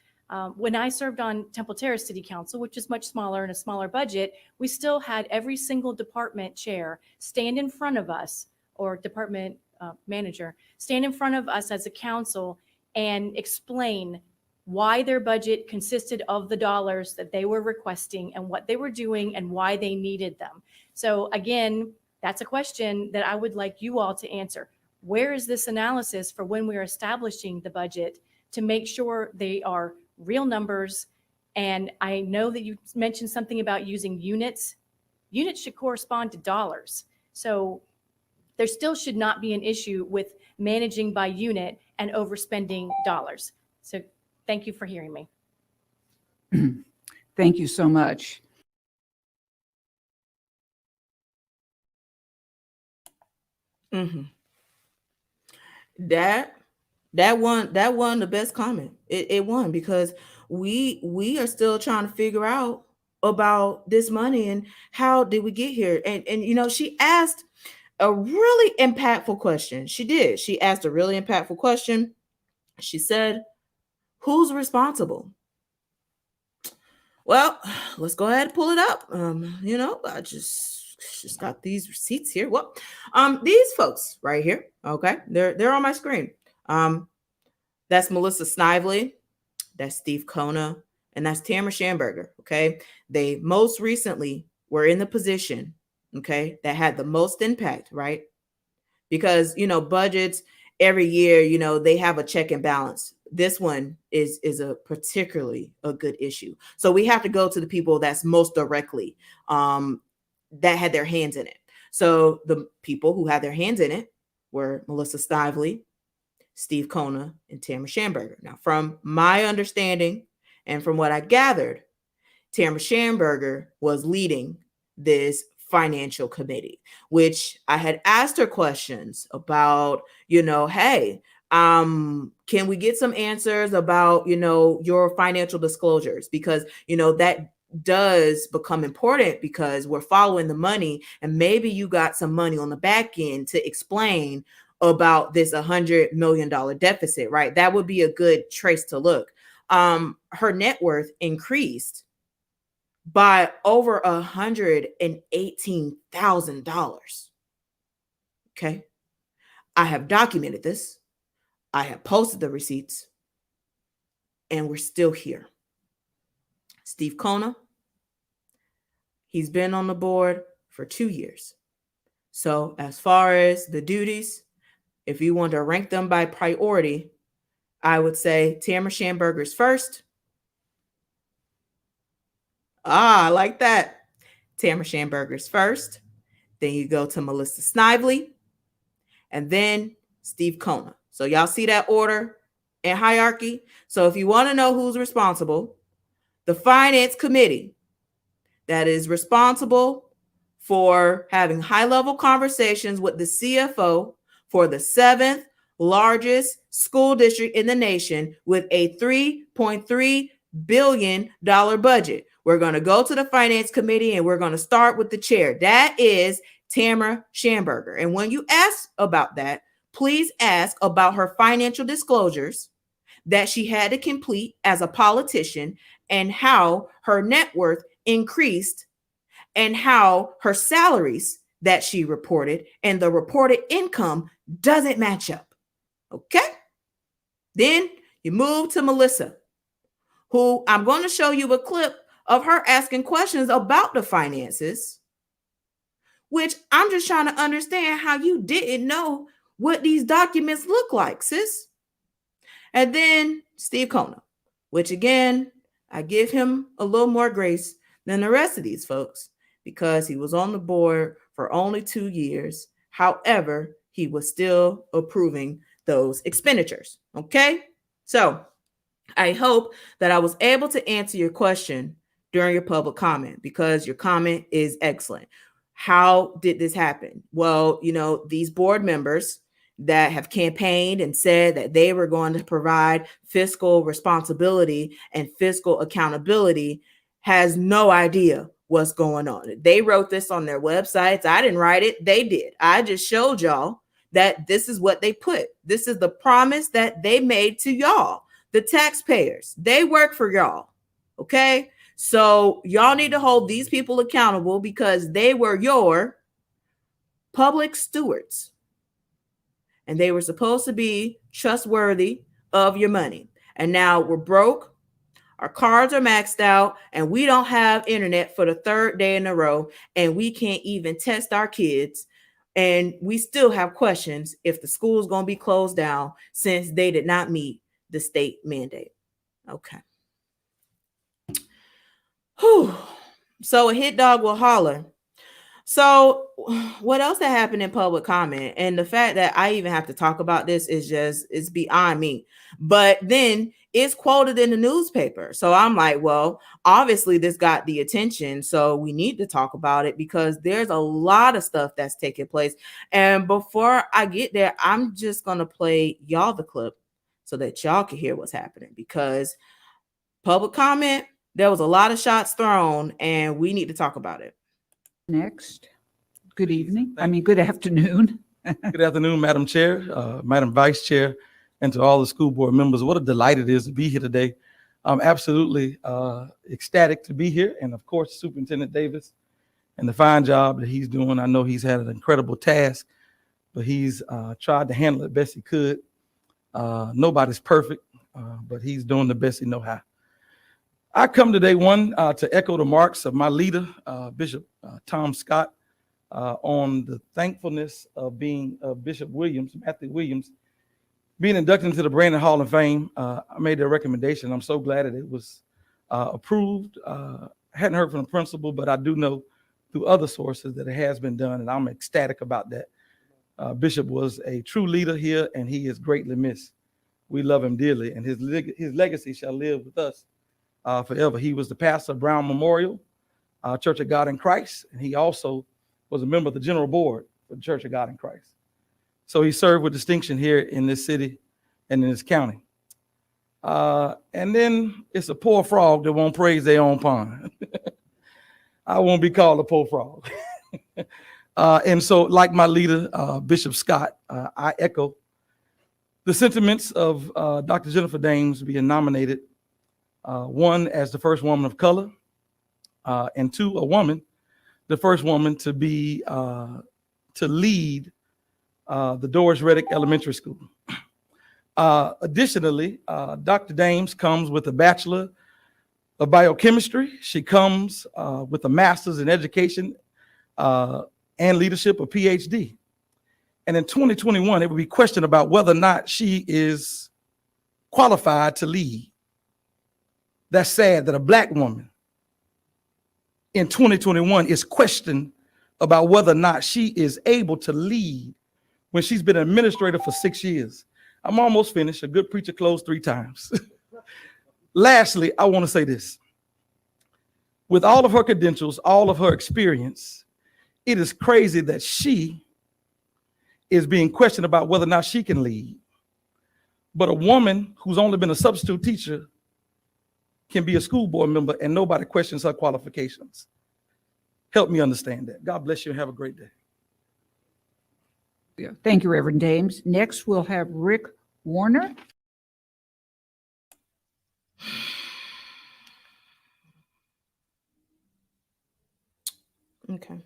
When I served on Temple Terrace City Council, which is much smaller and a smaller budget, we still had every single department chair stand in front of us, or department manager, stand in front of us as a council and explain why their budget consisted of the dollars that they were requesting and what they were doing and why they needed them. So again, that's a question that I would like you all to answer. Where is this analysis for when we're establishing the budget to make sure they are real numbers? And I know that you mentioned something about using units. Units should correspond to dollars. So there still should not be an issue with managing by unit and overspending dollars. So thank you for hearing me. Thank you so much. That That won the best comment. It won because we are still trying to figure out about this money and how did we get here. And she asked a really impactful question. She did. She asked a really impactful question. She said, "Who's responsible?" Well, let's go ahead and pull it up. I just got these receipts here. Well, these folks right here, okay, they're on my screen. That's Melissa Snively, that's Steve Kona, and that's Tamara Schamberger. Okay, they most recently were in the position, okay, that had the most impact, right? Because budgets every year, they have a check and balance. This one is a particularly a good issue, so we have to go to the people that's most directly that had their hands in it. So the people who had their hands in it were Melissa Snively, Steve Kona, and Tamara Schamberger. Now, from my understanding and from what I gathered, Tamara Schamberger was leading this financial committee, which I had asked her questions about, hey, can we get some answers about, your financial disclosures? Because, that does become important because we're following the money and maybe you got some money on the back end to explain about this $100 million deficit, right? That would be a good trace to look. Her net worth increased by over $118,000. Okay. I have documented this. I have posted the receipts, and we're still here. Steve Kona, he's been on the board for 2 years. So as far as the duties, if you want to rank them by priority, I would say Tamara Schamberger's first. I like that. Tamara Schamberger's first. Then you go to Melissa Snively, and then Steve Kona. So y'all see that order and hierarchy? So if you want to know who's responsible, the finance committee that is responsible for having high-level conversations with the CFO for the 7th largest school district in the nation with a $3.3 billion budget. We're going to go to the finance committee and we're going to start with the chair. That is Tamara Schamberger. And when you ask about that, please ask about her financial disclosures that she had to complete as a politician and how her net worth increased and how her salaries that she reported and the reported income doesn't match up. Okay? Then you move to Melissa, who I'm going to show you a clip of her asking questions about the finances, which I'm just trying to understand how you didn't know what these documents look like, sis. And then Steve Kona, which again, I give him a little more grace than the rest of these folks because he was on the board for only 2 years. However, he was still approving those expenditures. Okay? So I hope that I was able to answer your question during your public comment because your comment is excellent. How did this happen? Well, these board members that have campaigned and said that they were going to provide fiscal responsibility and fiscal accountability has no idea what's going on. They wrote this on their websites. I didn't write it. They did. I just showed y'all that this is what they put. This is the promise that they made to y'all, the taxpayers. They work for y'all. Okay? So y'all need to hold these people accountable because they were your public stewards. And they were supposed to be trustworthy of your money. And now we're broke. Our cards are maxed out and we don't have internet for the 3rd day in a row. And we can't even test our kids. And we still have questions if the school is going to be closed down since they did not meet the state mandate. Okay. Whew. So a hit dog will holler. So what else that happened in public comment? And the fact that I even have to talk about this it's beyond me. But then it's quoted in the newspaper. So I'm like, well, obviously this got the attention. So we need to talk about it because there's a lot of stuff that's taking place. And before I get there, I'm just going to play y'all the clip so that y'all can hear what's happening, because public comment, there was a lot of shots thrown and we need to talk about it. Next. Good evening. Good afternoon. Good afternoon, Madam Chair, Madam Vice Chair, and to all the school board members. What a delight it is to be here today. I'm absolutely ecstatic to be here. And of course, Superintendent Davis and the fine job that he's doing. I know he's had an incredible task, but he's tried to handle it best he could. Nobody's perfect, but he's doing the best he knows how. I come today, to echo the remarks of my leader, Bishop Tom Scott, on the thankfulness of being Bishop Williams, Matthew Williams, being inducted into the Brandon Hall of Fame. I made that recommendation. I'm so glad that it was approved. I hadn't heard from the principal, but I do know through other sources that it has been done, and I'm ecstatic about that. Bishop was a true leader here, and he is greatly missed. We love him dearly, and his legacy shall live with us forever. He was the pastor of Brown Memorial Church of God in Christ, and he also was a member of the general board for the Church of God in Christ. So he served with distinction here in this city and in this county. And then it's a poor frog that won't praise their own pond. I won't be called a poor frog. And so, like my leader, Bishop Scott, I echo the sentiments of Dr. Jennifer Dames being nominated, one, as the first woman of color, and two, a woman, the first woman to be to lead the Doris Reddick Elementary School. Additionally, Dr. Dames comes with a Bachelor of Biochemistry. She comes with a Master's in Education and Leadership, a PhD. And in 2021, it would be questioned about whether or not she is qualified to lead. That's sad that a Black woman in 2021 is questioned about whether or not she is able to lead when she's been an administrator for 6 years. I'm almost finished. A good preacher closed 3 times. Lastly, I want to say this. With all of her credentials, all of her experience, it is crazy that she is being questioned about whether or not she can lead. But a woman who's only been a substitute teacher can be a school board member and nobody questions her qualifications. Help me understand that. God bless you and have a great day. Yeah. Thank you, Reverend Dames. Next, we'll have Rick Warner. Okay.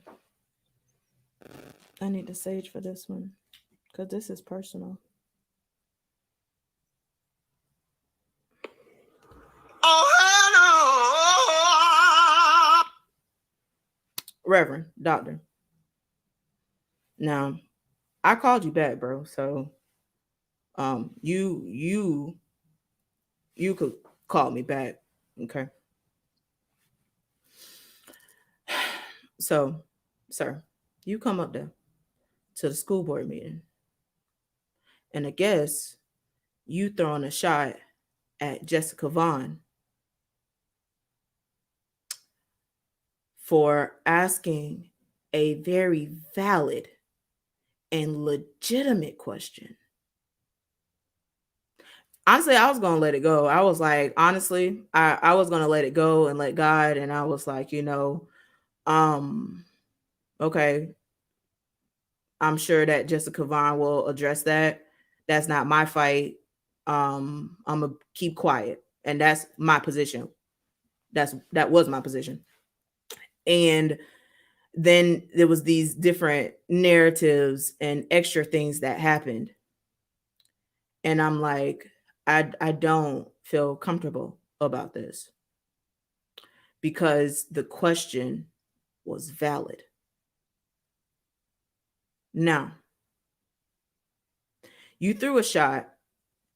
I need the sage for this one because this is personal. Reverend, doctor. Now, I called you back, bro. So, you could call me back, okay? So, sir, you come up there to the school board meeting, and I guess you throwing a shot at Jessica Vaughn for asking a very valid and legitimate question. Honestly, I was going to let it go. I was like, honestly, I was going to let it go and let God. And I was like, okay, I'm sure that Jessica Vaughn will address that. That's not my fight. I'm going to keep quiet. And that's my position. That was my position. And then there was these different narratives and extra things that happened. And I'm like, I don't feel comfortable about this because the question was valid. Now, you threw a shot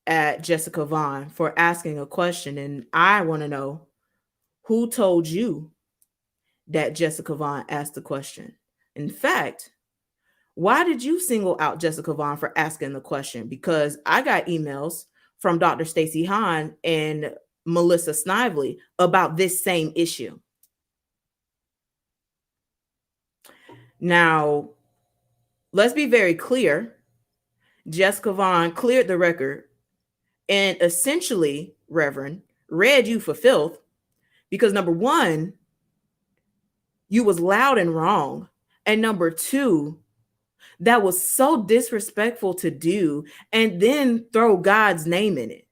at Jessica Vaughn for asking a question, and I want to know who told you that Jessica Vaughn asked the question. In fact, why did you single out Jessica Vaughn for asking the question? Because I got emails from Dr. Stacy Hahn and Melissa Snively about this same issue. Now, let's be very clear. Jessica Vaughn cleared the record and essentially, Reverend, read you for filth because number one, you was loud and wrong. And number two, that was so disrespectful to do and then throw God's name in it.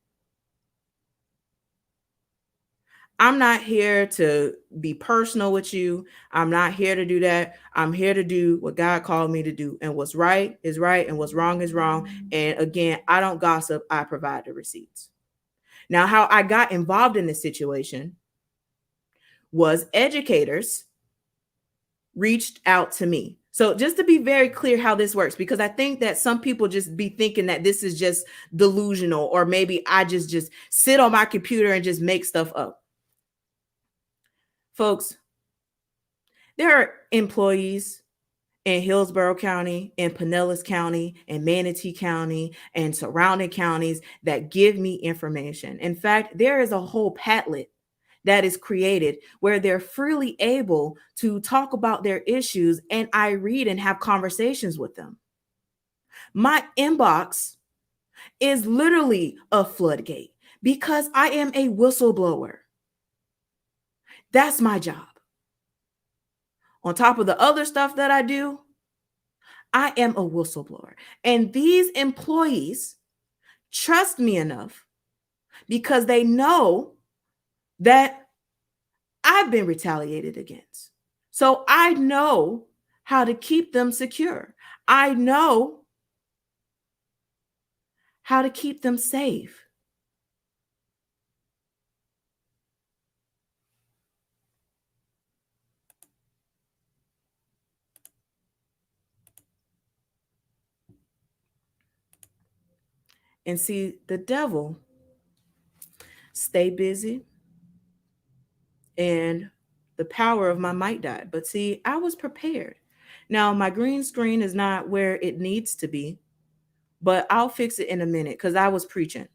I'm not here to be personal with you. I'm not here to do that. I'm here to do what God called me to do. And what's right is right and what's wrong is wrong. And again, I don't gossip. I provide the receipts. Now, how I got involved in this situation was educators reached out to me. So just to be very clear how this works, because I think that some people just be thinking that this is just delusional, or maybe I just sit on my computer and just make stuff up. Folks, there are employees in Hillsborough County, in Pinellas County, and Manatee County, and surrounding counties that give me information. In fact, there is a whole Padlet that is created where they're freely able to talk about their issues, and I read and have conversations with them. My inbox is literally a floodgate because I am a whistleblower. That's my job. On top of the other stuff that I do, I am a whistleblower. And these employees trust me enough because they know that I've been retaliated against. So I know how to keep them secure. I know how to keep them safe. And see, the devil stay busy and the power of my mic died. But see, I was prepared. Now, my green screen is not where it needs to be, but I'll fix it in a minute because I was preaching.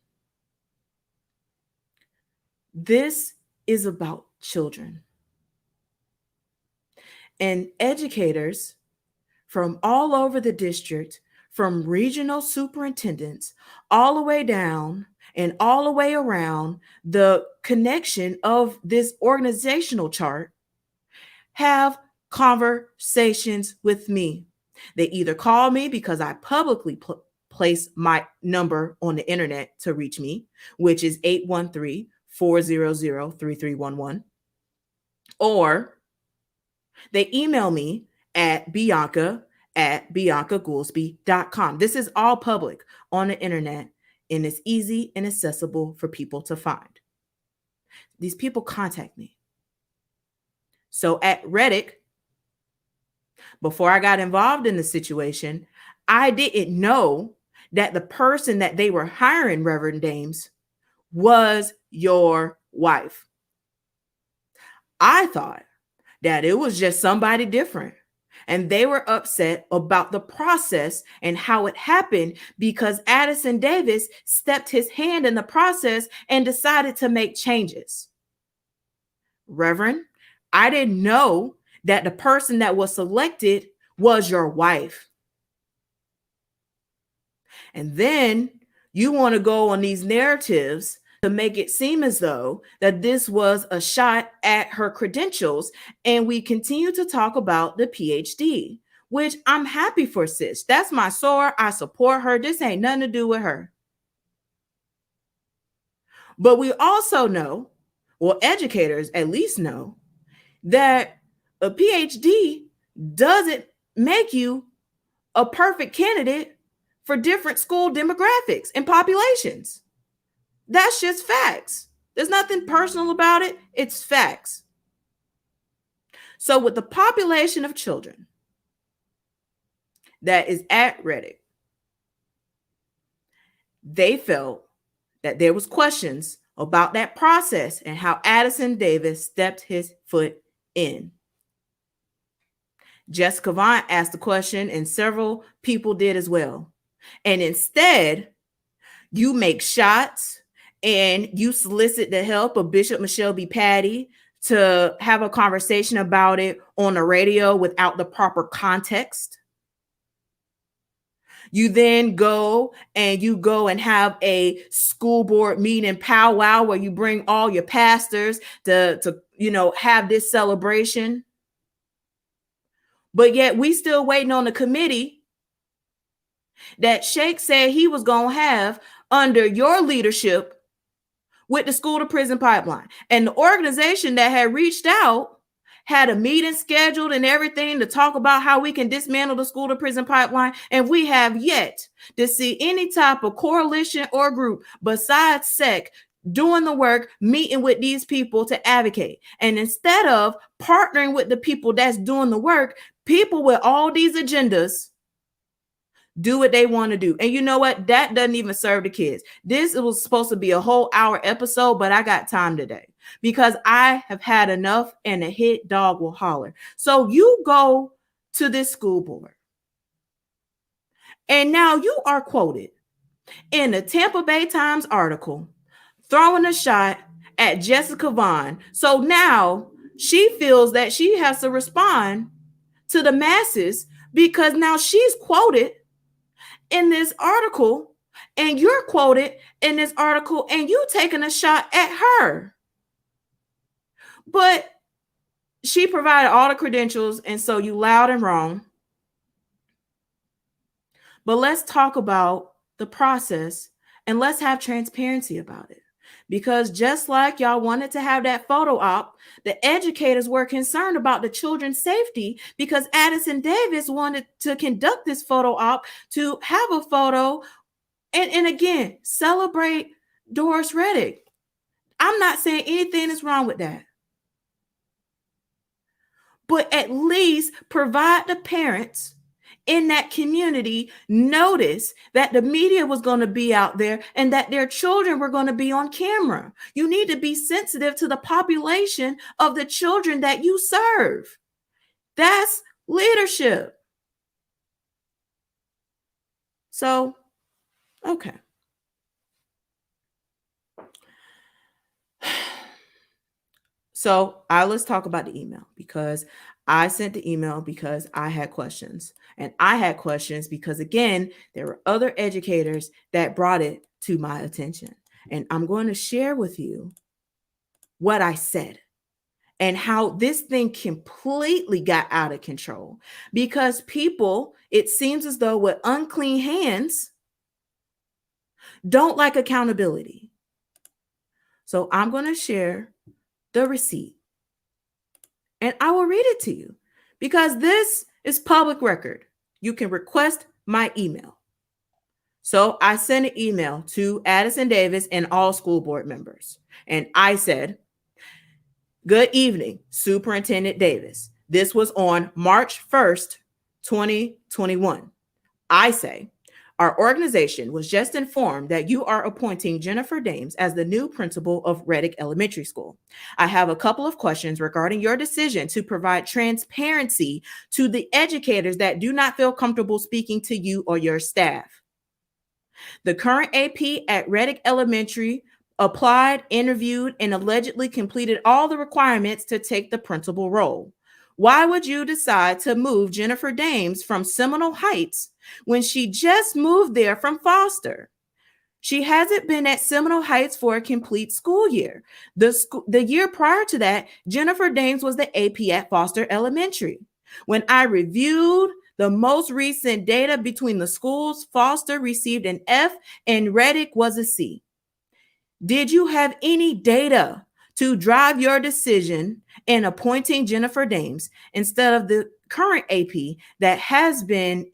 This is about children. And educators from all over the district, from regional superintendents, all the way down and all the way around the connection of this organizational chart, have conversations with me. They either call me because I publicly place my number on the internet to reach me, which is 813-400-3311, or they email me at bianca@biancagoolsby.com. This is all public on the internet, and it's easy and accessible for people to find. These people contact me. So at Reddick, before I got involved in the situation, I didn't know that the person that they were hiring, Reverend Dames, was your wife. I thought that it was just somebody different. And they were upset about the process and how it happened because Addison Davis stepped his hand in the process and decided to make changes. Reverend, I didn't know that the person that was selected was your wife. And then you want to go on these narratives to make it seem as though that this was a shot at her credentials. And we continue to talk about the PhD, which I'm happy for, sis. That's my soror. I support her. This ain't nothing to do with her. But we also know, well, educators at least know, that a PhD doesn't make you a perfect candidate for different school demographics and populations. That's just facts. There's nothing personal about it. It's facts. So with the population of children that is at Reddick, they felt that there was questions about that process and how Addison Davis stepped his foot in. Jessica Vaughn asked the question, and several people did as well. And instead, you make shots and you solicit the help of Bishop Michelle B. Patty to have a conversation about it on the radio without the proper context. You then go and have a school board meeting powwow where you bring all your pastors to have this celebration. But yet we still waiting on the committee that Sheikh said he was going to have under your leadership with the school to prison pipeline. And the organization that had reached out had a meeting scheduled and everything to talk about how we can dismantle the school to prison pipeline. And we have yet to see any type of coalition or group besides SEC doing the work, meeting with these people to advocate. And instead of partnering with the people that's doing the work, people with all these agendas do what they want to do. And you know what? That doesn't even serve the kids. This was supposed to be a whole hour episode, but I got time today because I have had enough and a hit dog will holler. So you go to this school board and now you are quoted in the Tampa Bay Times article throwing a shot at Jessica Vaughn. So now she feels that she has to respond to the masses because now she's quoted in this article and you're quoted in this article and you taking a shot at her. But she provided all the credentials and so you loud and wrong. But let's talk about the process and let's have transparency about it. Because just like y'all wanted to have that photo op, the educators were concerned about the children's safety because Addison Davis wanted to conduct this photo op to have a photo and again, celebrate Doris Reddick. I'm not saying anything is wrong with that. But at least provide the parents in that community notice that the media was going to be out there and that their children were going to be on camera. You need to be sensitive to the population of the children that you serve. That's leadership. So, okay. So let's talk about the email because I sent the email because I had questions. And I had questions because, again, there were other educators that brought it to my attention. And I'm going to share with you what I said and how this thing completely got out of control because people, it seems as though with unclean hands, don't like accountability. So I'm going to share the receipt. And I will read it to you because this is public record. You can request my email. So I sent an email to Addison Davis and all school board members. And I said, "Good evening, Superintendent Davis. This was on March 1st, 2021. I say, our organization was just informed that you are appointing Jennifer Dames as the new principal of Reddick Elementary School. I have a couple of questions regarding your decision to provide transparency to the educators that do not feel comfortable speaking to you or your staff. The current AP at Reddick Elementary applied, interviewed, and allegedly completed all the requirements to take the principal role. Why would you decide to move Jennifer Dames from Seminole Heights when she just moved there from Foster? She hasn't been at Seminole Heights for a complete school year. The year prior to that, Jennifer Dames was the AP at Foster Elementary. When I reviewed the most recent data between the schools, Foster received an F and Reddick was a C. Did you have any data to drive your decision in appointing Jennifer Dames instead of the current AP that has been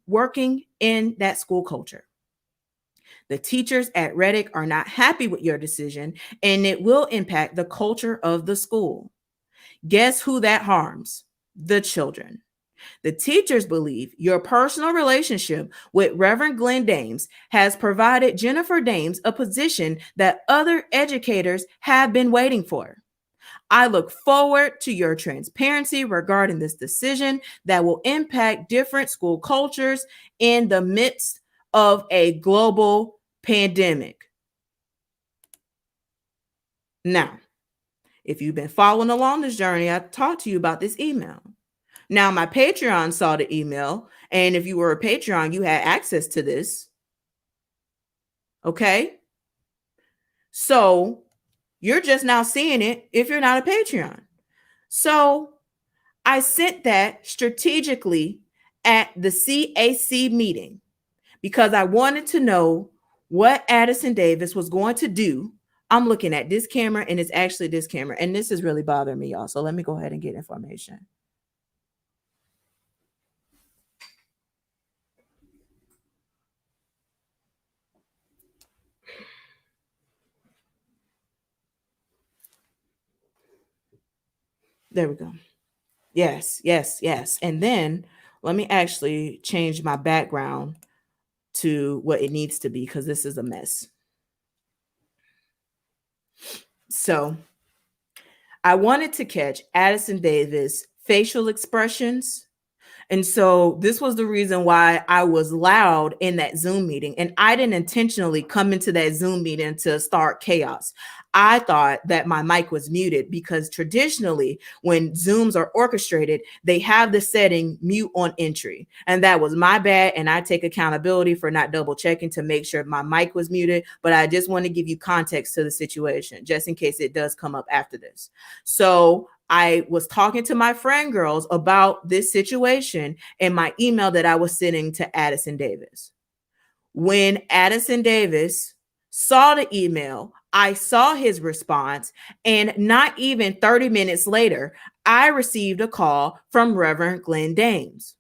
working in that school culture? The teachers at Reddick are not happy with your decision, and it will impact the culture of the school. Guess who that harms? The children. The teachers believe your personal relationship with Reverend Glenn Dames has provided Jennifer Dames a position that other educators have been waiting for. I look forward to your transparency regarding this decision that will impact different school cultures in the midst of a global pandemic." Now, if you've been following along this journey, I talked to you about this email. Now, my Patreon saw the email And if you were a Patreon, you had access to this. Okay. So you're just now seeing it if you're not a Patreon. So I sent that strategically at the CAC meeting because I wanted to know what Addison Davis was going to do. I'm looking at this camera, and it's actually this camera. And this is really bothering me, y'all. So let me go ahead and get information. There we go. Yes, yes, yes. And then let me actually change my background to what it needs to be because this is a mess. So I wanted to catch Addison Davis' facial expressions. And so this was the reason why I was loud in that Zoom meeting. And I didn't intentionally come into that Zoom meeting to start chaos. I thought that my mic was muted because traditionally when Zooms are orchestrated, they have the setting mute on entry. And that was my bad. And I take accountability for not double checking to make sure my mic was muted. But I just want to give you context to the situation just in case it does come up after this. So I was talking to my friend girls about this situation in my email that I was sending to Addison Davis. When Addison Davis saw the email, I saw his response, and not even 30 minutes later, I received a call from Reverend Glenn Dames.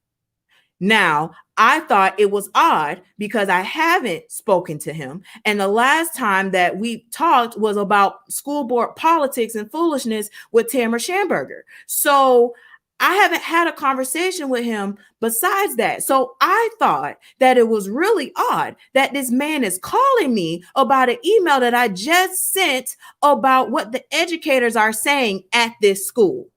Now, I thought it was odd because I haven't spoken to him. And the last time that we talked was about school board politics and foolishness with Tamara Schamberger. So I haven't had a conversation with him besides that. So I thought that it was really odd that this man is calling me about an email that I just sent about what the educators are saying at this school.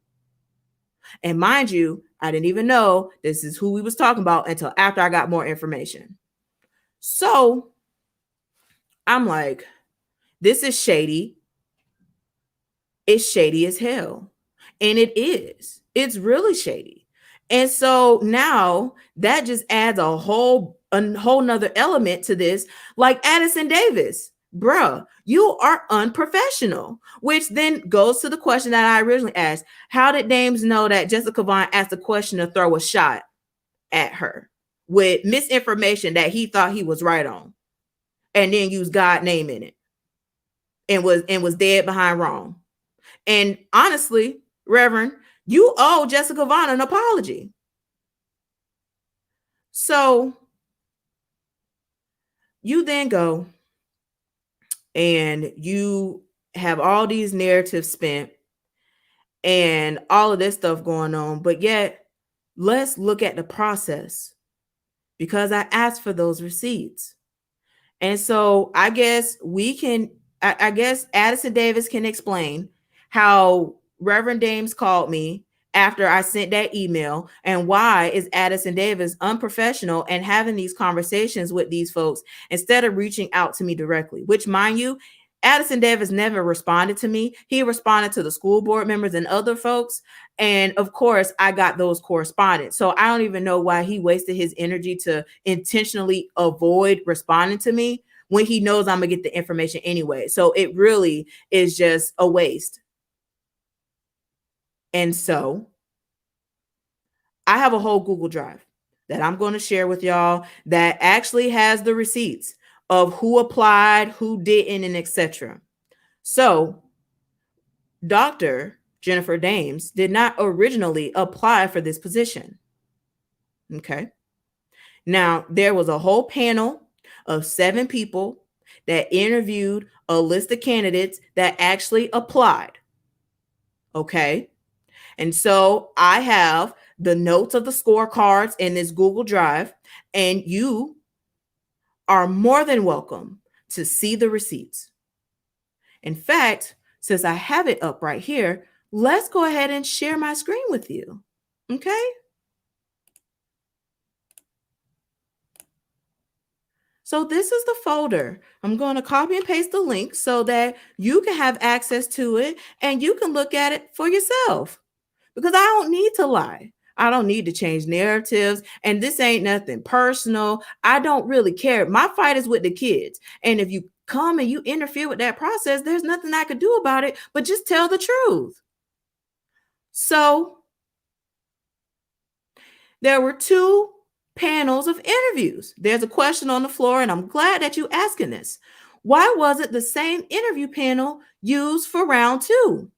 And mind you, I didn't even know this is who we was talking about until after I got more information. So I'm like, this is shady. It's shady as hell. And it is. It's really shady. And so now that just adds a whole nother element to this. Like Addison Davis, bruh, you are unprofessional, which then goes to the question that I originally asked. How did Dames know that Jessica Vaughn asked a question to throw a shot at her with misinformation that he thought he was right on and then used God's name in it and was dead behind wrong? And honestly, Reverend, you owe Jessica Vaughn an apology. So you then go and you have all these narratives spent and all of this stuff going on, but yet let's look at the process because I asked for those receipts. And so I guess I guess Addison Davis can explain how Reverend Dames called me after I sent that email and why is Addison Davis unprofessional and having these conversations with these folks instead of reaching out to me directly, which, mind you, Addison Davis never responded to me. He responded to the school board members and other folks. And of course, I got those correspondence. So I don't even know why he wasted his energy to intentionally avoid responding to me when he knows I'm going to get the information anyway. So it really is just a waste. And so I have a whole Google Drive that I'm going to share with y'all that actually has the receipts of who applied, who didn't, and etc. So Dr. Jennifer Dames did not originally apply for this position. Okay. Now, there was a whole panel of 7 people that interviewed a list of candidates that actually applied. Okay. And so I have the notes of the scorecards in this Google Drive, and you are more than welcome to see the receipts. In fact, since I have it up right here, let's go ahead and share my screen with you. Okay. So this is the folder. I'm going to copy and paste the link so that you can have access to it and you can look at it for yourself. Because I don't need to lie. I don't need to change narratives. And this ain't nothing personal. I don't really care. My fight is with the kids. And if you come and you interfere with that process, there's nothing I could do about it, but just tell the truth. So there were 2 panels of interviews. There's a question on the floor, and I'm glad that you asking this. Why was it the same interview panel used for round 2?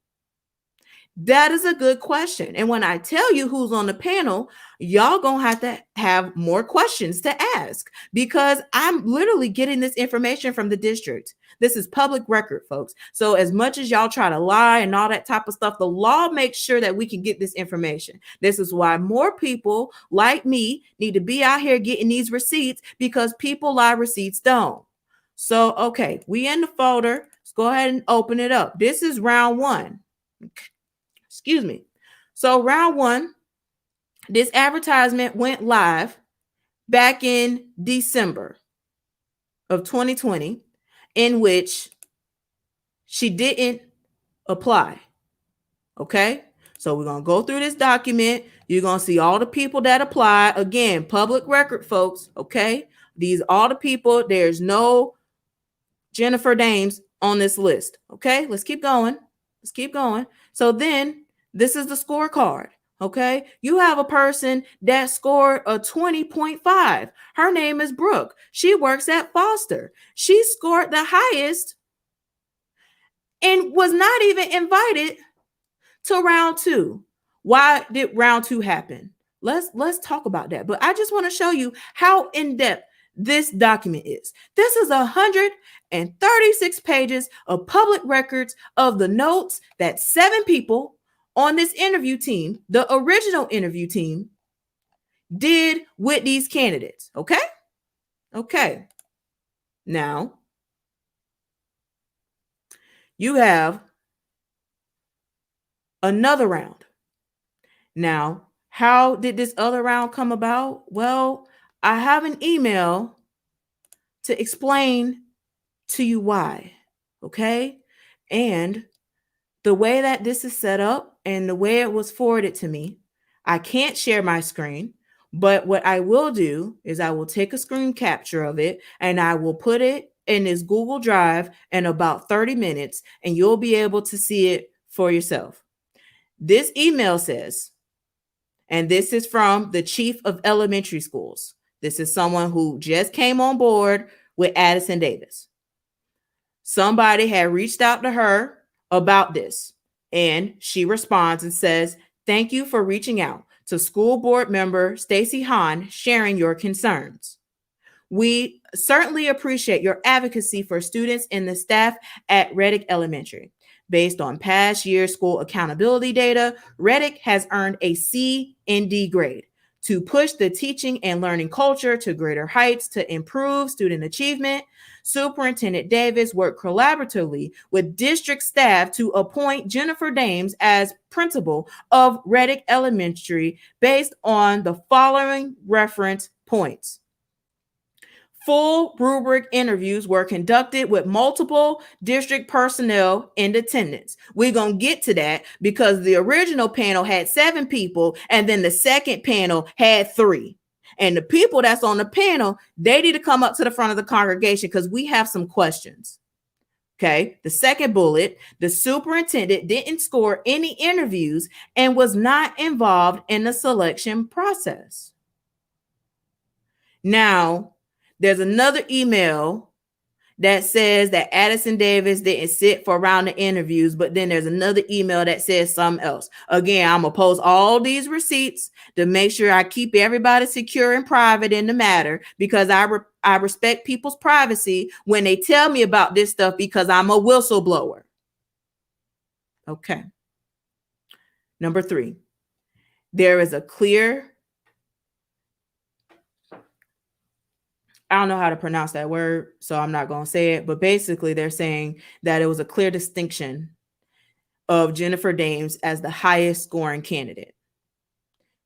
That is a good question. And when I tell you who's on the panel, y'all gonna have to have more questions to ask because I'm literally getting this information from the district. This is public record, folks. So as much as y'all try to lie and all that type of stuff, the law makes sure that we can get this information. This is why more people like me need to be out here getting these receipts because people lie, receipts don't. So, okay, we in the folder. Let's go ahead and open it up. This is round 1. Excuse me. So round 1, this advertisement went live back in December of 2020, in which she didn't apply. Okay. So we're going to go through this document. You're going to see all the people that apply. Again, public record, folks. Okay. These are all the people. There's no Jennifer Dames on this list. Okay. Let's keep going. Let's keep going. So then this is the scorecard. Okay. You have a person that scored a 20.5. Her name is Brooke. She works at Foster. She scored the highest and was not even invited to round 2. Why did round 2 happen? Let's talk about that. But I just want to show you how in-depth this document is. This is 136 pages of public records of the notes that 7 people on this interview team, the original interview team, did with these candidates. Okay. Okay. Now, you have another round. Now, how did this other round come about? Well, I have an email to explain to you why. Okay. And the way that this is set up and the way it was forwarded to me, I can't share my screen, but what I will do is I will take a screen capture of it and I will put it in this Google Drive in about 30 minutes and you'll be able to see it for yourself. This email says, and this is from the chief of elementary schools. This is someone who just came on board with Addison Davis. Somebody had reached out to her about this, and she responds and says, "Thank you for reaching out to school board member Stacy Hahn, sharing your concerns. We certainly appreciate your advocacy for students and the staff at Reddick Elementary. Based on past year school accountability data, Reddick has earned a C and D grade. To push the teaching and learning culture to greater heights to improve student achievement, Superintendent Davis worked collaboratively with district staff to appoint Jennifer Dames as principal of Reddick Elementary based on the following reference points. Full rubric interviews were conducted with multiple district personnel in attendance." We're going to get to that because the original panel had 7 people and then the second panel had 3. And the people that's on the panel, they need to come up to the front of the congregation because we have some questions. Okay. The second bullet, the superintendent didn't score any interviews and was not involved in the selection process. Now, there's another email that says that Addison Davis didn't sit for a round of interviews, but then there's another email that says something else. Again, I'm going to post all these receipts to make sure I keep everybody secure and private in the matter because I respect people's privacy when they tell me about this stuff because I'm a whistleblower. Okay. Number 3, there is a clear, I don't know how to pronounce that word, so I'm not going to say it. But basically, they're saying that it was a clear distinction of Jennifer Dames as the highest scoring candidate,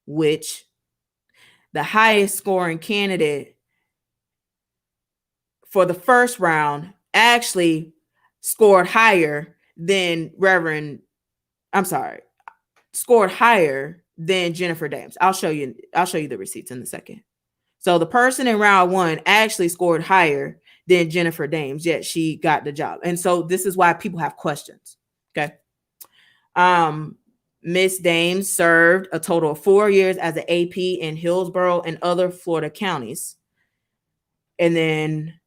which the highest scoring candidate for the first round actually scored higher than scored higher than Jennifer Dames. I'll show you the receipts in a second. So the person in round one actually scored higher than Jennifer Dames, yet she got the job. And so this is why people have questions. Okay. Miss Dames served a total of 4 years as an AP in Hillsborough and other Florida counties. And then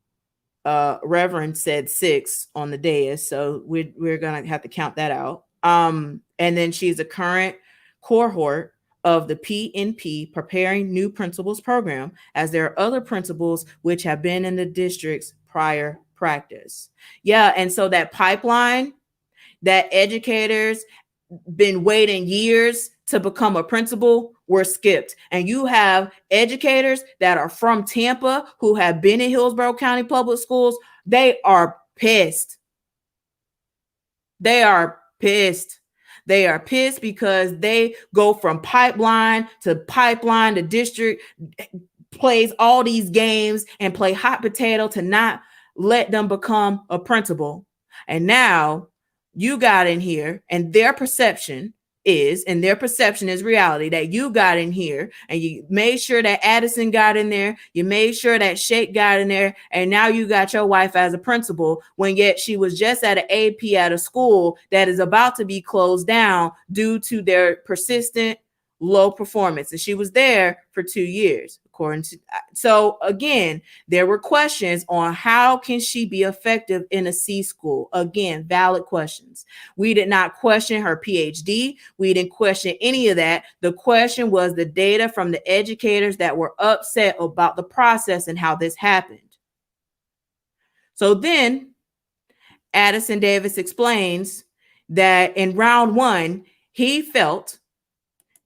Reverend said 6 on the dais, so we're gonna have to count that out. And then she's a current cohort of the PNP Preparing New Principals program, as there are other principals which have been in the district's prior practice. Yeah, and so that pipeline that educators been waiting years to become a principal were skipped. And you have educators that are from Tampa who have been in Hillsborough County Public Schools. They are pissed. They are pissed. They are pissed because they go from pipeline to pipeline. The district plays all these games and play hot potato to not let them become a principal. And now you got in here, and their perception is reality, that you got in here and you made sure that Addison got in there, you made sure that Shake got in there, and now you got your wife as a principal, when yet she was just at an AP at a school that is about to be closed down due to their persistent low performance. And she was there for 2 years, according to. So again, there were questions on how can she be effective in a C school. Again, valid questions. We did not question her PhD. We didn't question any of that. The question was the data from the educators that were upset about the process and how this happened. So then Addison Davis explains that in round one, he felt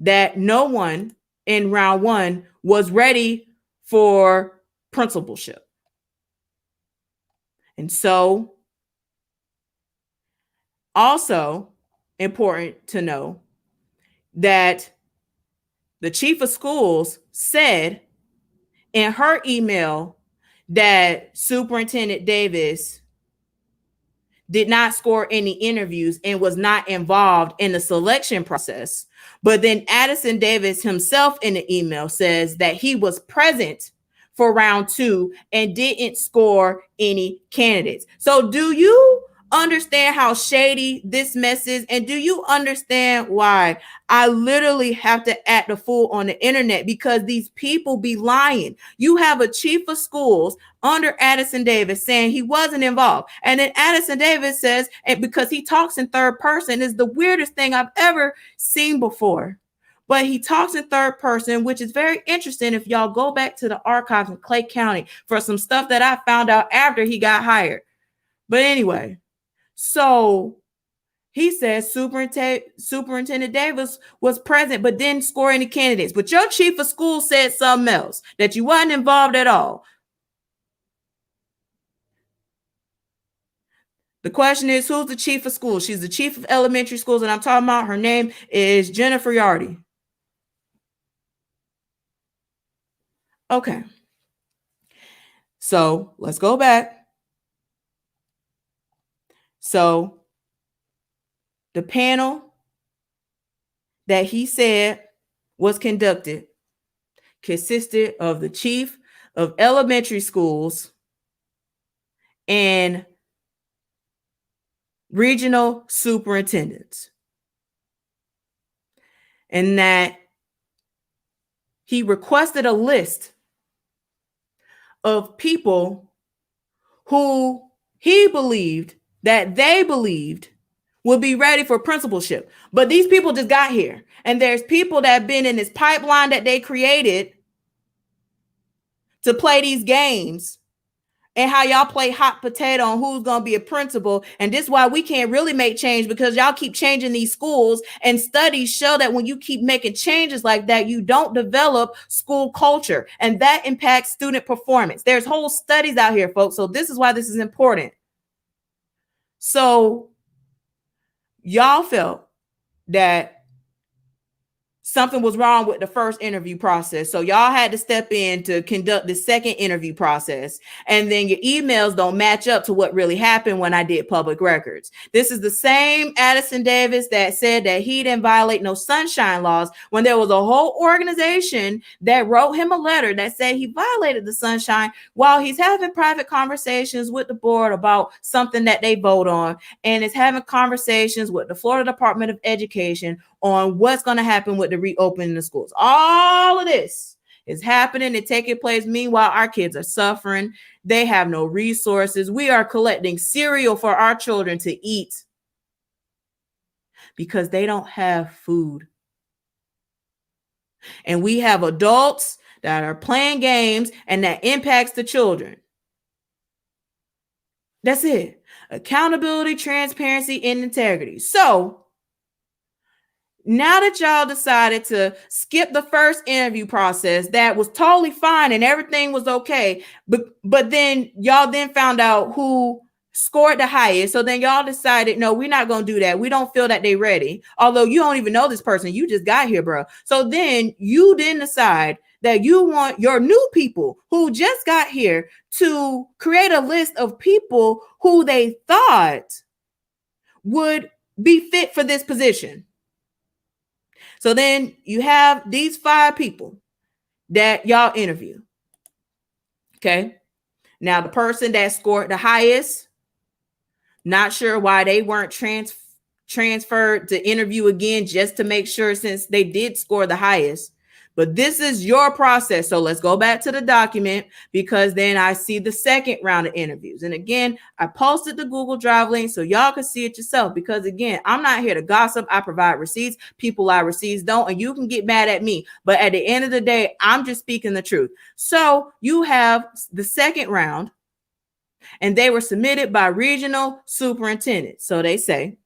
that no one in round one was ready for principalship. And so, also important to know that the chief of schools said in her email that Superintendent Davis did not score any interviews and was not involved in the selection process. But then Addison Davis himself in the email says that he was present for round 2 and didn't score any candidates. So do you understand how shady this mess is? And do you understand why I literally have to act a fool on the internet? Because these people be lying. You have a chief of schools under Addison Davis saying he wasn't involved. And then Addison Davis says, and because he talks in third person, is the weirdest thing I've ever seen before. But he talks in third person, which is very interesting if y'all go back to the archives in Clay County for some stuff that I found out after he got hired. But anyway, so he says Superintendent Davis was present but didn't score any candidates. But your chief of school said something else, that you wasn't involved at all. The question is, who's the chief of schools? She's the chief of elementary schools, and I'm talking about her name is Jennifer Yardy. Okay. So let's go back. So the panel that he said was conducted consisted of the chief of elementary schools and regional superintendents. And that he requested a list of people who he believed that they believed would be ready for principalship. But these people just got here. And there's people that have been in this pipeline that they created to play these games, and how y'all play hot potato on who's going to be a principal. And this is why we can't really make change, because y'all keep changing these schools, and studies show that when you keep making changes like that, you don't develop school culture, and that impacts student performance. There's whole studies out here, folks. So this is why this is important. So y'all felt that something was wrong with the first interview process. So y'all had to step in to conduct the second interview process. And then your emails don't match up to what really happened when I did public records. This is the same Addison Davis that said that he didn't violate no sunshine laws when there was a whole organization that wrote him a letter that said he violated the sunshine while he's having private conversations with the board about something that they vote on, and is having conversations with the Florida Department of Education on what's going to happen with the reopening of schools. All of this is happening and taking place. Meanwhile, our kids are suffering. They have no resources. We are collecting cereal for our children to eat because they don't have food. And we have adults that are playing games, and that impacts the children. That's it. Accountability, transparency, and integrity. So now that y'all decided to skip the first interview process, that was totally fine and everything was okay. But then y'all then found out who scored the highest. So then y'all decided, no, we're not going to do that. We don't feel that they're ready. Although you don't even know this person. You just got here, bro. So then you didn't decide that you want your new people who just got here to create a list of people who they thought would be fit for this position. So then you have these 5 people that y'all interview. Okay. Now the person that scored the highest, not sure why they weren't transferred to interview again, just to make sure, since they did score the highest. But this is your process. So let's go back to the document, because then I see the second round of interviews. And again, I posted the Google Drive link so y'all can see it yourself, because again, I'm not here to gossip. I provide receipts. People lie, receipts don't. And you can get mad at me, but at the end of the day, I'm just speaking the truth. So you have the second round, and they were submitted by regional superintendent. So they say.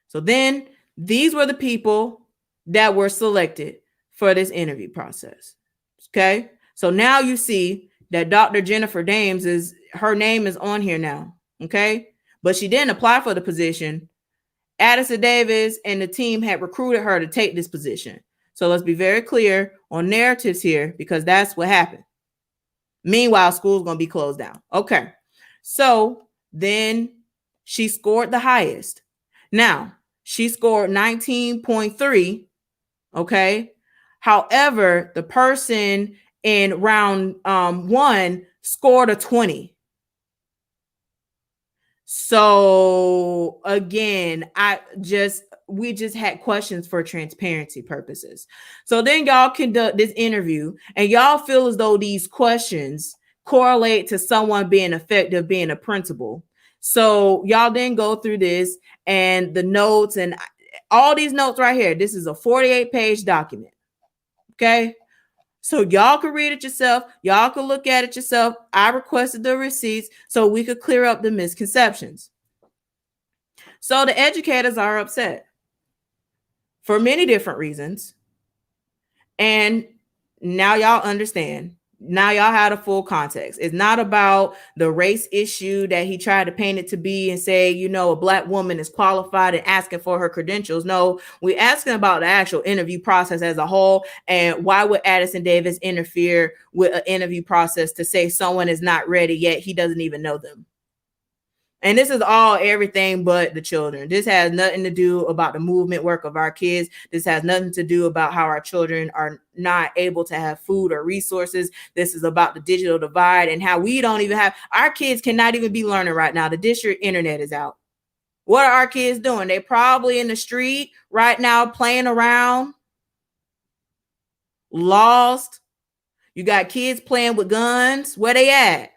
So then these were the people that were selected for this interview process. Okay. So now you see that Dr. Jennifer Dames her name is on here now. Okay. But she didn't apply for the position. Addison Davis and the team had recruited her to take this position. So let's be very clear on narratives here, because that's what happened. Meanwhile, school's going to be closed down. Okay. So then she scored the highest. Now she scored 19.3. Okay. However, the person in round 1 scored a 20. So again, we just had questions for transparency purposes. So then y'all conduct this interview, and y'all feel as though these questions correlate to someone being effective, being a principal. So y'all then go through this and the notes and all these notes right here. This is a 48-page document. Okay. So y'all can read it yourself. Y'all can look at it yourself. I requested the receipts so we could clear up the misconceptions. So the educators are upset for many different reasons. And now y'all understand. Now y'all had a full context. It's not about the race issue that he tried to paint it to be and say, a Black woman is qualified and asking for her credentials. No, we're asking about the actual interview process as a whole. And why would Addison Davis interfere with an interview process to say someone is not ready yet? He doesn't even know them. And this is all everything but the children. This has nothing to do about the movement work of our kids. This has nothing to do about how our children are not able to have food or resources. This is about the digital divide and how we don't even have, our kids cannot even be learning right now. The district internet is out. What are our kids doing? They're probably in the street right now playing around, lost. You got kids playing with guns. Where they at?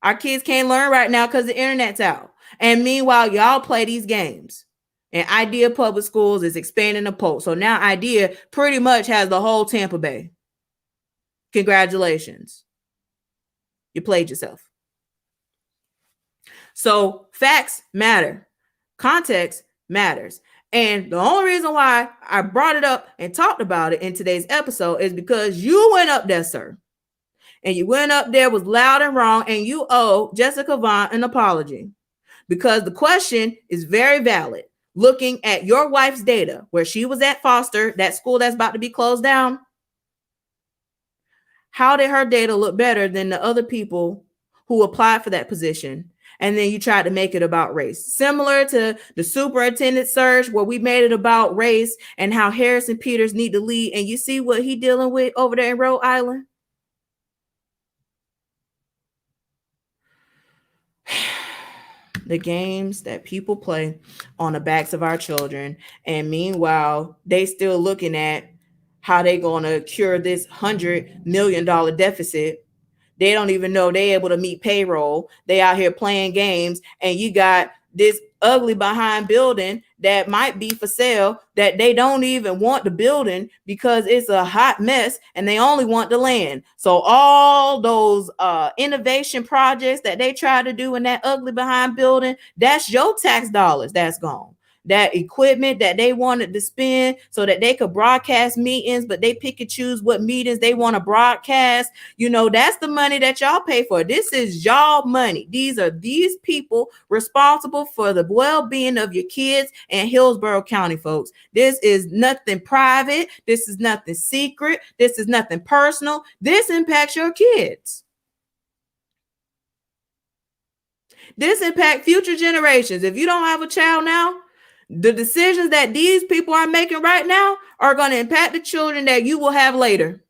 Our kids can't learn right now because the internet's out. And meanwhile, y'all play these games. And Idea Public Schools is expanding the post. So now Idea pretty much has the whole Tampa Bay. Congratulations. You played yourself. So facts matter. Context matters. And the only reason why I brought it up and talked about it in today's episode is because you went up there, sir. And you went up there, was loud and wrong, and you owe Jessica Vaughn an apology, because the question is very valid. looking at your wife's data where she was at Foster, that school that's about to be closed down, how did her data look better than the other people who applied for that position? And then you tried to make it about race. Similar to the superintendent search where we made it about race and how Harrison Peters need to lead. And you see what he dealing with over there in Rhode Island? The games that people play on the backs of our children. And meanwhile, they still looking at how they going to cure this $100 million deficit. They don't even know they able to meet payroll. They out here playing games, and you got this ugly behind building that might be for sale that they don't even want the building because it's a hot mess and they only want the land. So all those innovation projects that they try to do in that ugly behind building, that's your tax dollars that's gone. That equipment that they wanted to spend so that they could broadcast meetings, but they pick and choose what meetings they want to broadcast. You know, that's the money that y'all pay for. This is y'all money. These are these people responsible for the well-being of your kids in Hillsborough County, folks. This is nothing private. This is nothing secret. This is nothing personal. This impacts your kids. This impacts future generations. If you don't have a child now, the decisions that these people are making right now are going to impact the children that you will have later.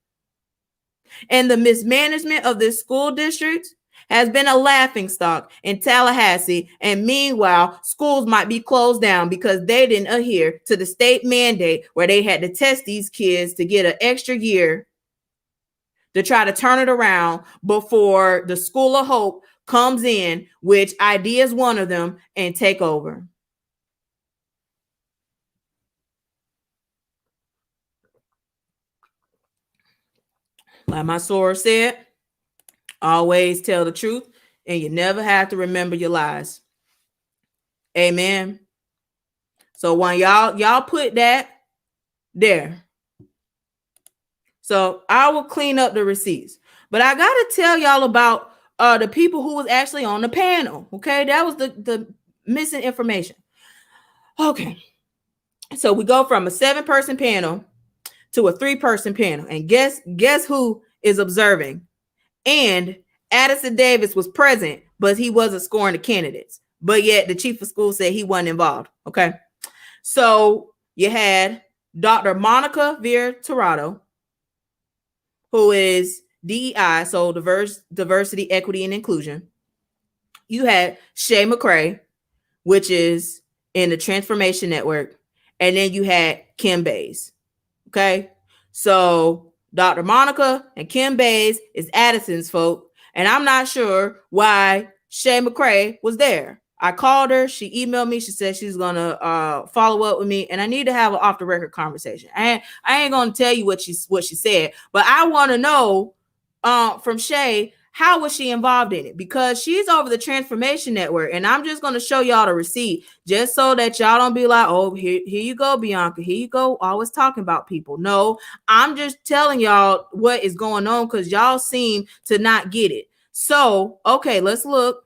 And the mismanagement of this school district has been a laughingstock in Tallahassee. And meanwhile, schools might be closed down because they didn't adhere to the state mandate where they had to test these kids to get an extra year to try to turn it around before the School of Hope comes in, which ID is one of them, and take over. Like my source said, always tell the truth, and you never have to remember your lies. Amen. So when y'all put that there, so I will clean up the receipts. But I gotta tell y'all about the people who was actually on the panel. Okay, that was the missing information. Okay, so we go from a 7-person panel to a 3-person panel, and guess who is observing? And Addison Davis was present, but he wasn't scoring the candidates. But yet the chief of school said he wasn't involved. Okay, so you had Dr. Monica Vera-Tirado, who is DEI, so diversity, equity, and inclusion. You had Shay McCray, which is in the Transformation Network, and then you had Kim Bays. Okay, so Dr. Monica and Kim Bays is Addison's folk, and I'm not sure why Shay McCray was there. I called her, she emailed me, she said she's gonna follow up with me, and I need to have an off the record conversation. I ain't gonna tell you what she said, but I want to know from Shay, how was she involved in it? Because she's over the Transformation Network, and I'm just going to show y'all the receipt just so that y'all don't be like, oh, here you go, Bianca. Here you go. Always talking about people. No, I'm just telling y'all what is going on because y'all seem to not get it. So, okay, let's look.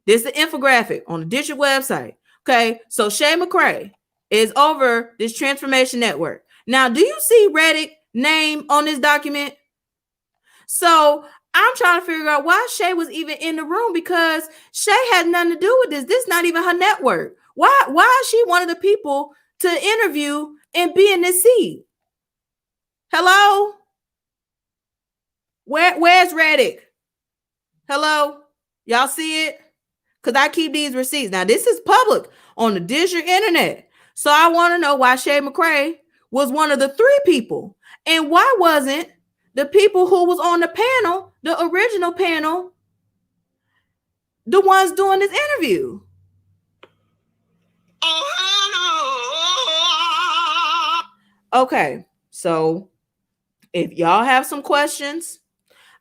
This is the infographic on the district website. Okay, so Shay McCray is over this Transformation Network. Now, do you see Reddick name on this document? So I'm trying to figure out why Shay was even in the room, because Shay had nothing to do with this. This is not even her network. Why is she one of the people to interview and be in this seat? Hello? Where's Reddick? Hello? Y'all see it? Because I keep these receipts. Now, this is public on the district internet. So I want to know why Shay McCray was one of the 3 people. And why wasn't the people who was on the panel, the original panel, the ones doing this interview? Okay, so if y'all have some questions,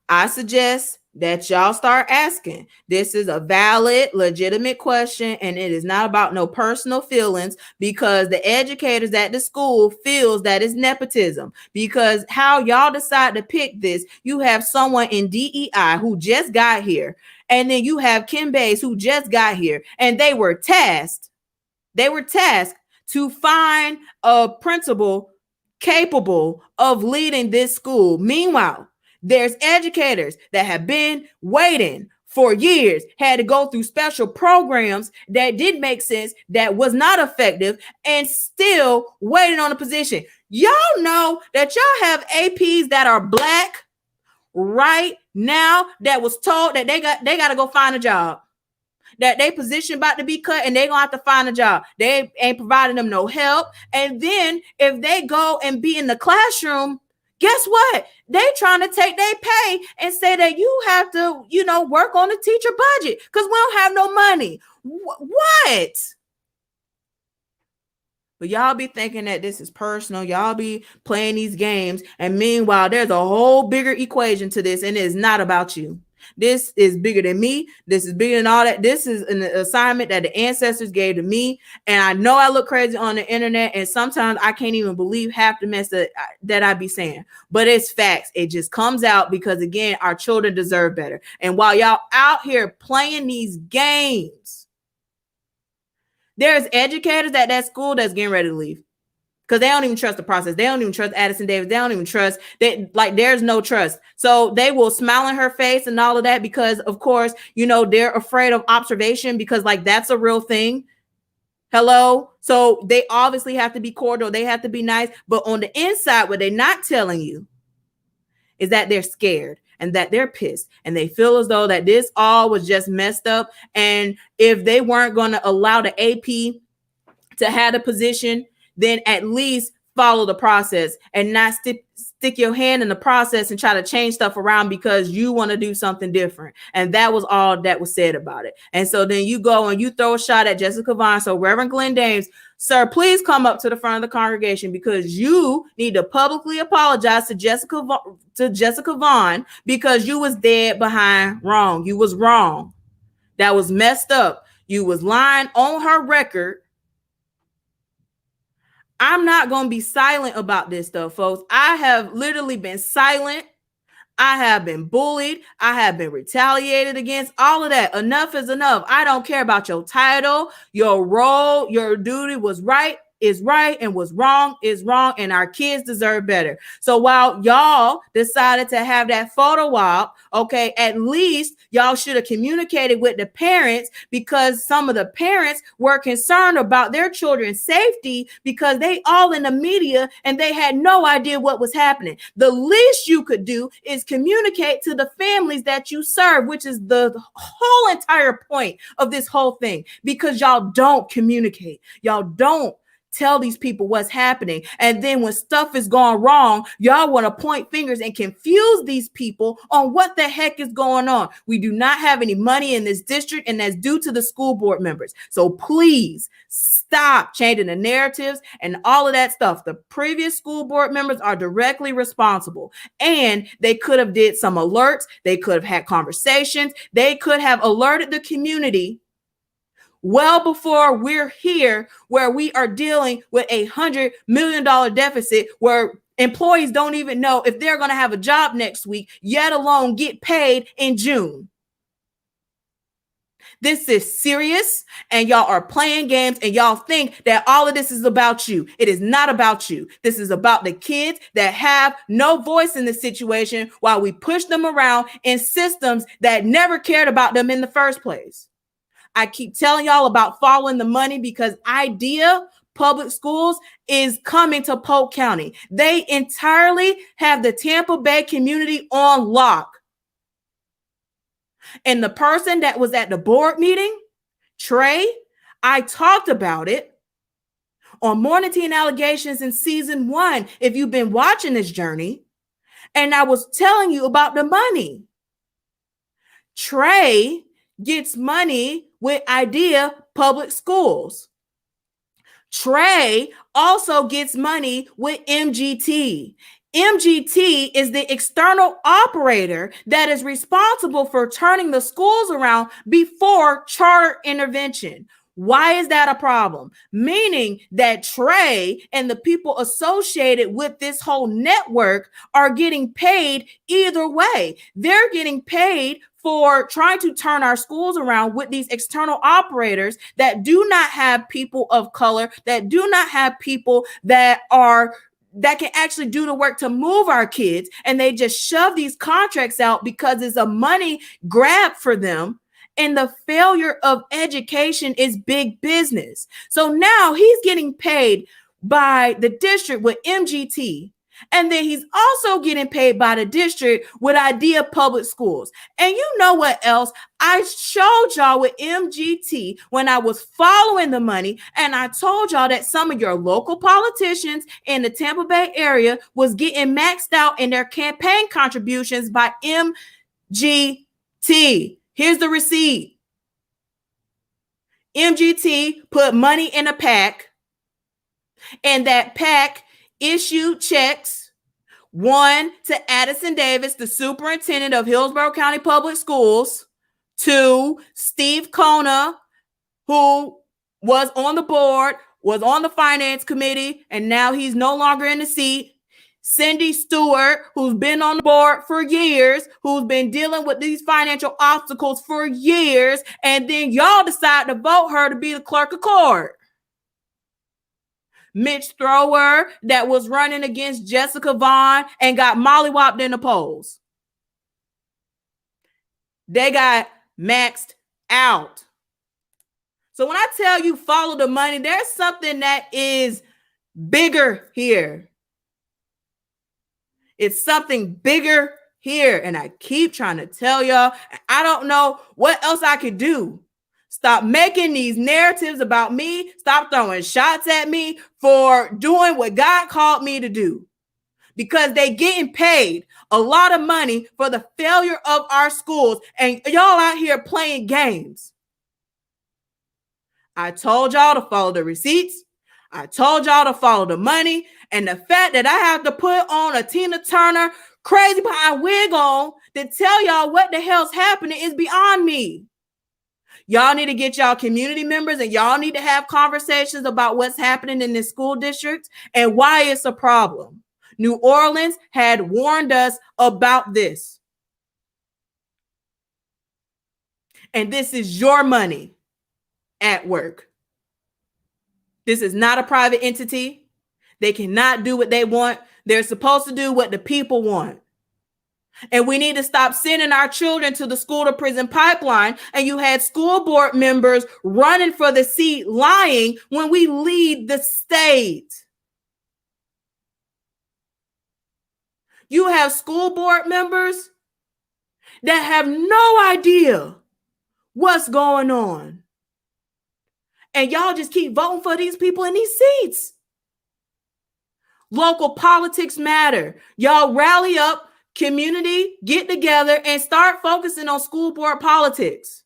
I suggest that y'all start asking. This is a valid, legitimate question, and it is not about no personal feelings, because the educators at the school feels that it's nepotism. Because how y'all decide to pick this, you have someone in DEI who just got here, and then you have Kim Bays who just got here, and they were tasked They were tasked to find a principal capable of leading this school. Meanwhile, there's educators that have been waiting for years, had to go through special programs that did make sense, that was not effective, and still waiting on a position. Y'all know that y'all have APs that are Black right now that was told that they got to go find a job, that they position about to be cut and they gonna have to find a job. They ain't providing them no help. And then if they go and be in the classroom, guess what? They trying to take their pay and say that you have to, work on the teacher budget because we don't have no money. What? But y'all be thinking that this is personal. Y'all be playing these games. And meanwhile, there's a whole bigger equation to this, and it's not about you. This is bigger than me. This is bigger than all that. This is an assignment that the ancestors gave to me. And I know I look crazy on the internet, and sometimes I can't even believe half the mess that I be saying. But it's facts. It just comes out because, again, our children deserve better. And while y'all out here playing these games, there's educators at that school that's getting ready to leave. Because they don't even trust the process. They don't even trust Addison Davis. They don't even trust that, like, there's no trust. So they will smile in her face and all of that because, of course, they're afraid of observation because, like, that's a real thing. Hello. So they obviously have to be cordial. They have to be nice. But on the inside, what they're not telling you is that they're scared and that they're pissed and they feel as though that this all was just messed up. And if they weren't going to allow the AP to have a position, then at least follow the process and not stick your hand in the process and try to change stuff around because you want to do something different. And that was all that was said about it. And so then you go and you throw a shot at Jessica Vaughn. So Reverend Glenn Dames, sir, please come up to the front of the congregation because you need to publicly apologize to Jessica Vaughn because you was dead behind wrong. You was wrong. That was messed up. You was lying on her record. I'm not going to be silent about this stuff, folks. I have literally been silent. I have been bullied. I have been retaliated against. All of that. Enough is enough. I don't care about your title, your role. Your duty was right is right and was wrong is wrong. And our kids deserve better. So while y'all decided to have that photo op, okay, at least y'all should have communicated with the parents because some of the parents were concerned about their children's safety because they all in the media and they had no idea what was happening. The least you could do is communicate to the families that you serve, which is the whole entire point of this whole thing, because y'all don't communicate. Y'all don't tell these people what's happening. And then when stuff is going wrong, y'all want to point fingers and confuse these people on what the heck is going on. We do not have any money in this district, and that's due to the school board members. So please stop changing the narratives and all of that stuff. The previous school board members are directly responsible, and they could have did some alerts. They could have had conversations. They could have alerted the community well before we're here, where we are dealing with $100 million deficit, where employees don't even know if they're going to have a job next week, yet alone get paid in June. This is serious, and y'all are playing games, and y'all think that all of this is about you. It is not about you. This is about the kids that have no voice in the situation while we push them around in systems that never cared about them in the first place. I keep telling y'all about following the money because IDEA Public Schools is coming to Polk County. They entirely have the Tampa Bay community on lock. And the person that was at the board meeting, Trey, I talked about it on Morning Tea and Allegations in season 1, if you've been watching this journey, and I was telling you about the money. Trey gets money with IDEA Public Schools. Trey also gets money with MGT. MGT is the external operator that is responsible for turning the schools around before charter intervention. Why is that a problem? Meaning that Trey and the people associated with this whole network are getting paid either way. They're getting paid for trying to turn our schools around with these external operators that do not have people of color, that do not have people that can actually do the work to move our kids. And they just shove these contracts out because it's a money grab for them. And the failure of education is big business. So now he's getting paid by the district with MGT. And then he's also getting paid by the district with Idea Public Schools. And you know what else? I showed y'all with MGT when I was following the money, and I told y'all that some of your local politicians in the Tampa Bay area was getting maxed out in their campaign contributions by MGT. Here's the receipt. MGT put money in a PAC, and that PAC issued checks, one to Addison Davis, the superintendent of Hillsborough County Public Schools, to Steve Kona, who was on the board, was on the finance committee, and now he's no longer in the seat. Cindy Stewart, who's been on the board for years, who's been dealing with these financial obstacles for years, and then y'all decide to vote her to be the clerk of court. Mitch Thrower, that was running against Jessica Vaughn and got mollywopped in the polls. They got maxed out. So when I tell you follow the money, there's something that is bigger here. It's something bigger here. And I keep trying to tell y'all, I don't know what else I could do. Stop making these narratives about me. Stop throwing shots at me for doing what God called me to do. Because they getting paid a lot of money for the failure of our schools. And y'all out here playing games. I told y'all to follow the receipts. I told y'all to follow the money. And the fact that I have to put on a Tina Turner crazy pie wig on to tell y'all what the hell's happening is beyond me. Y'all need to get y'all community members and y'all need to have conversations about what's happening in this school district and why it's a problem. New Orleans had warned us about this. And this is your money at work. This is not a private entity. They cannot do what they want. They're supposed to do what the people want. And we need to stop sending our children to the school to prison pipeline. And you had school board members running for the seat lying when we lead the state. You have school board members that have no idea what's going on. And y'all just keep voting for these people in these seats. Local politics matter. Y'all rally up, community, get together, and start focusing on school board politics.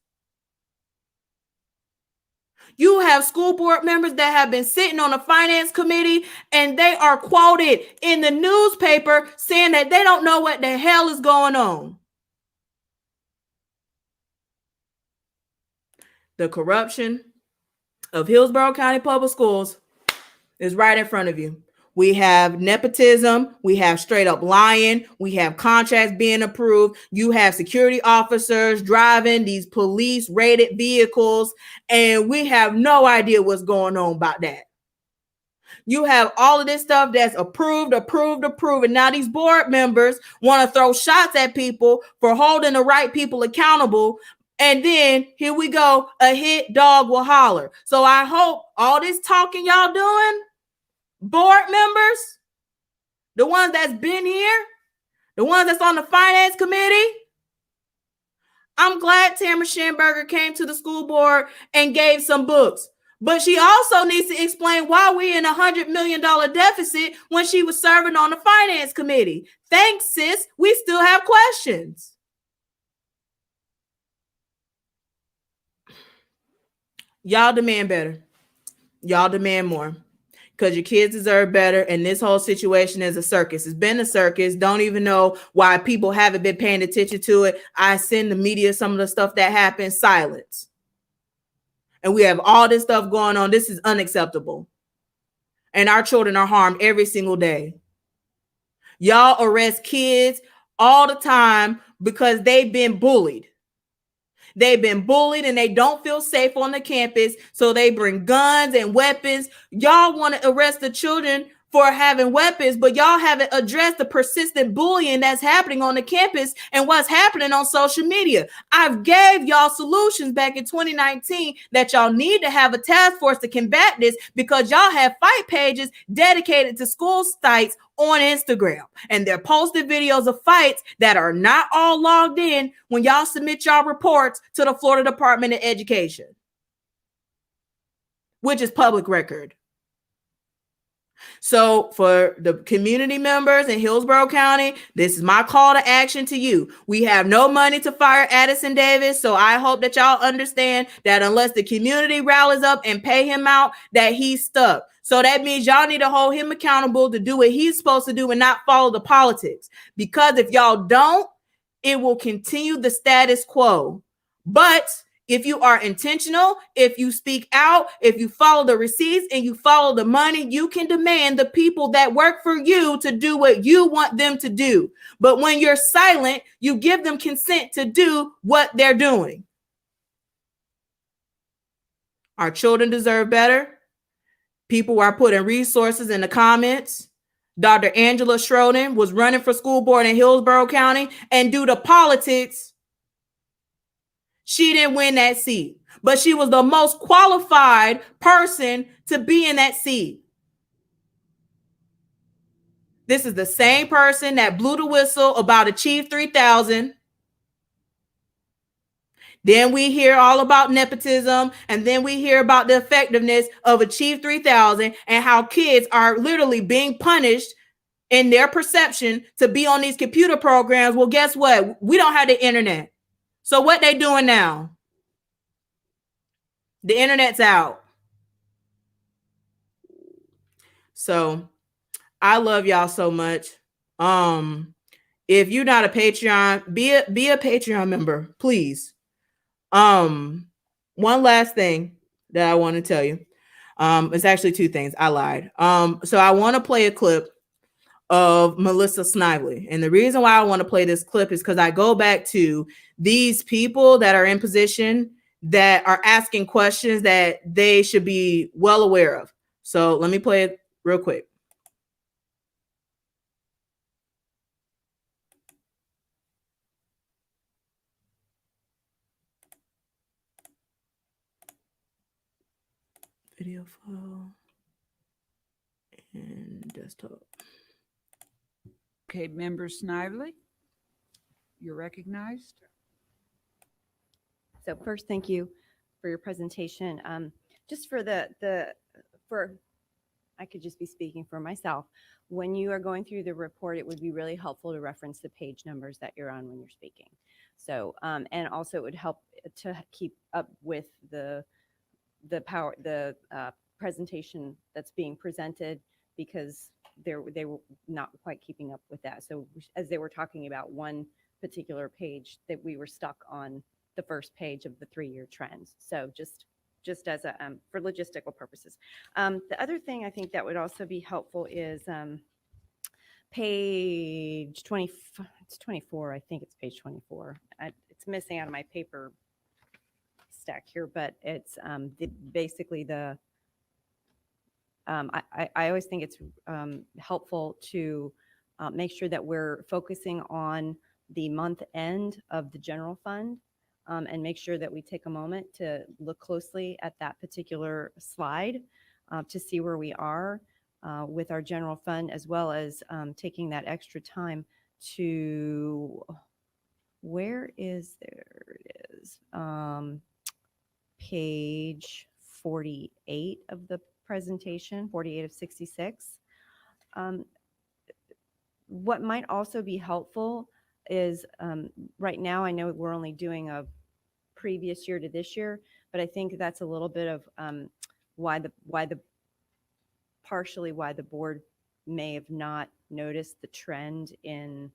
You have school board members that have been sitting on the finance committee, and they are quoted in the newspaper saying that they don't know what the hell is going on. The corruption of Hillsborough County Public Schools is right in front of you. We have nepotism. We have straight up lying. We have contracts being approved. You have security officers driving these police rated vehicles, and we have no idea what's going on about that. You have all of this stuff that's approved. And now these board members want to throw shots at people for holding the right people accountable. And then here we go, a hit dog will holler. So I hope all this talking y'all doing, board members, the ones that's been here, the ones that's on the finance committee, I'm glad Tamara Schamberger came to the school board and gave some books. But she also needs to explain why we're in $100 million deficit when she was serving on the finance committee. Thanks, sis. We still have questions. Y'all demand better. Y'all demand more. Because your kids deserve better. And this whole situation is a circus. It's been a circus. Don't even know why people haven't been paying attention to it. I send the media some of the stuff that happens. Silence. And we have all this stuff going on. This is unacceptable. And our children are harmed every single day. Y'all arrest kids all the time because they've been bullied. They've been bullied and they don't feel safe on the campus. So they bring guns and weapons. Y'all want to arrest the children for having weapons, but y'all haven't addressed the persistent bullying that's happening on the campus and what's happening on social media. I've gave y'all solutions back in 2019 that y'all need to have a task force to combat this, because y'all have fight pages dedicated to school sites on Instagram, and they're posted videos of fights that are not all logged in when y'all submit y'all reports to the Florida Department of Education, which is public record. So for the community members in Hillsborough County, this is my call to action to you. We have no money to fire Addison Davis, so I hope that y'all understand that unless the community rallies up and pay him out, that he's stuck. So that means y'all need to hold him accountable to do what he's supposed to do and not follow the politics. Because if y'all don't, it will continue the status quo. But if you are intentional, if you speak out, if you follow the receipts and you follow the money, you can demand the people that work for you to do what you want them to do. But when you're silent, you give them consent to do what they're doing. Our children deserve better. People are putting resources in the comments. Dr. Angela Schroden was running for school board in Hillsborough County, and due to politics, she didn't win that seat, but she was the most qualified person to be in that seat. This is the same person that blew the whistle about Achieve 3000. Then we hear all about nepotism, and then we hear about the effectiveness of Achieve 3000 and how kids are literally being punished in their perception to be on these computer programs. Well, guess what? We don't have the internet. So what they doing now? The internet's out. So I love y'all so much. If you're not a Patreon, be a Patreon member, please. One last thing that I want to tell you. It's actually two things. I lied. So I want to play a clip of Melissa Snively. And the reason why I want to play this clip is because I go back to these people that are in position that are asking questions that they should be well aware of. So let me play it real quick. Video file and desktop. Okay, Member Snively, you're recognized. So first, thank you for your presentation. Just for I could just be speaking for myself. When you are going through the report, it would be really helpful to reference the page numbers that you're on when you're speaking. So, and also it would help to keep up with the presentation that's being presented, because they were not quite keeping up with that. So as they were talking about one particular page, that we were stuck on the first page of the 3-year trends. So just as a for logistical purposes. The other thing I think that would also be helpful is page 20. It's 24. I think it's page 24. It's missing out of my paper stack here, but it's basically the. I always think it's helpful to make sure that we're focusing on the month end of the general fund, and make sure that we take a moment to look closely at that particular slide to see where we are with our general fund, as well as taking that extra time to, there it is, page 48 of the presentation, 48 of 66. What might also be helpful is right now, I know we're only doing a previous year to this year, but I think that's a little bit of partially why the board may have not noticed the trend in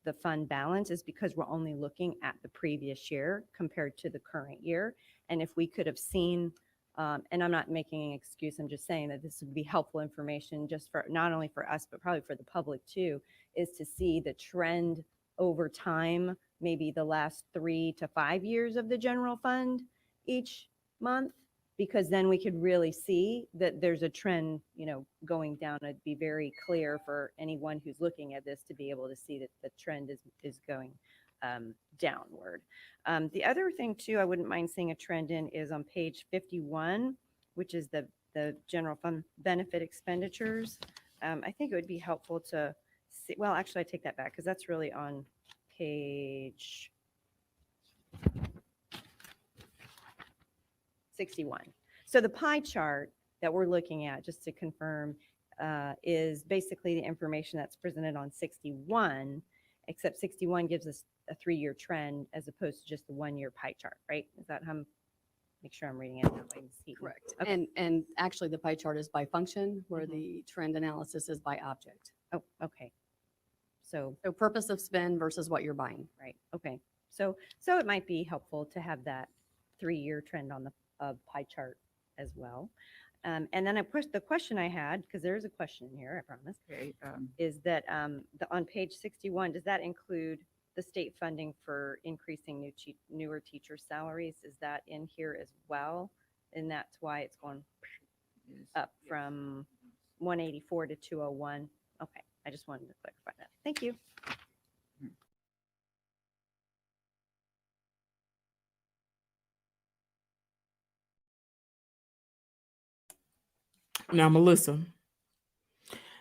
the fund balance, is because we're only looking at the previous year compared to the current year. And if we could have seen And I'm not making an excuse. I'm just saying that this would be helpful information just for not only for us, but probably for the public too, is to see the trend over time, maybe the last 3 to 5 years of the general fund each month, because then we could really see that there's a trend, going down. It'd be very clear for anyone who's looking at this to be able to see that the trend is going downward. The other thing too, I wouldn't mind seeing a trend in is on page 51, which is the general fund benefit expenditures. I think it would be helpful to see, well, actually I take that back because that's really on page 61. So the pie chart that we're looking at, just to confirm, is basically the information that's presented on 61, except 61 gives us a 3-year trend as opposed to just the 1-year pie chart, right? Is that how make sure I'm reading it that way? Correct. Okay. And actually the pie chart is by function, where the trend analysis is by object. Oh, okay. So, So purpose of spend versus what you're buying. right. Okay. So it might be helpful to have that 3-year trend on the pie chart as well. And then the question I had, because there is a question in here, I promise, Okay, is that on page 61, does that include the state funding for increasing newer teacher salaries? Is that in here as well? And that's why it's going up from 184 to 201. Okay, I just wanted to clarify that. Thank you. Now, Melissa,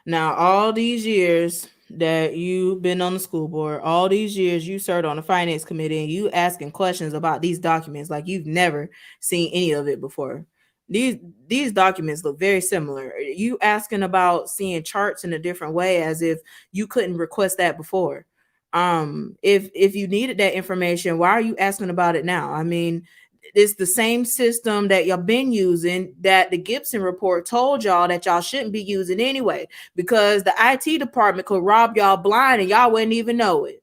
now all these years that you've been on the school board, all these years you served on the finance committee, and you asking questions about these documents like you've never seen any of it before. These documents look very similar. You asking about seeing charts in a different way, as if you couldn't request that before. If you needed that information, why are you asking about it now? I mean, it's the same system that y'all been using that the Gibson report told y'all that y'all shouldn't be using anyway, because the IT department could rob y'all blind and y'all wouldn't even know it.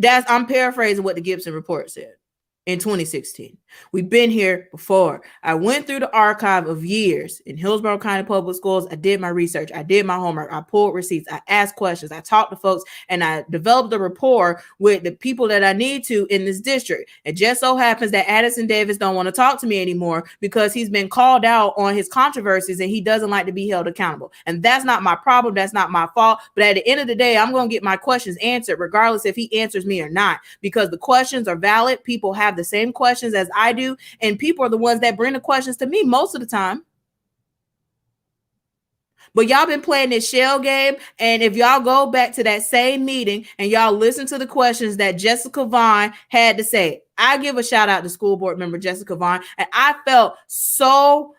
I'm paraphrasing what the Gibson report said in 2016. We've been here before. I went through the archive of years in Hillsborough County Public Schools. I did my research. I did my homework. I pulled receipts. I asked questions. I talked to folks, and I developed a rapport with the people that I need to in this district. It just so happens that Addison Davis don't want to talk to me anymore because he's been called out on his controversies and he doesn't like to be held accountable. And that's not my problem. That's not my fault. But at the end of the day, I'm going to get my questions answered regardless if he answers me or not, because the questions are valid. People have the same questions as I do, and people are the ones that bring the questions to me most of the time. But y'all been playing this shell game, and if y'all go back to that same meeting and y'all listen to the questions that Jessica Vaughn had to say, I give a shout out to school board member Jessica Vaughn, and I felt so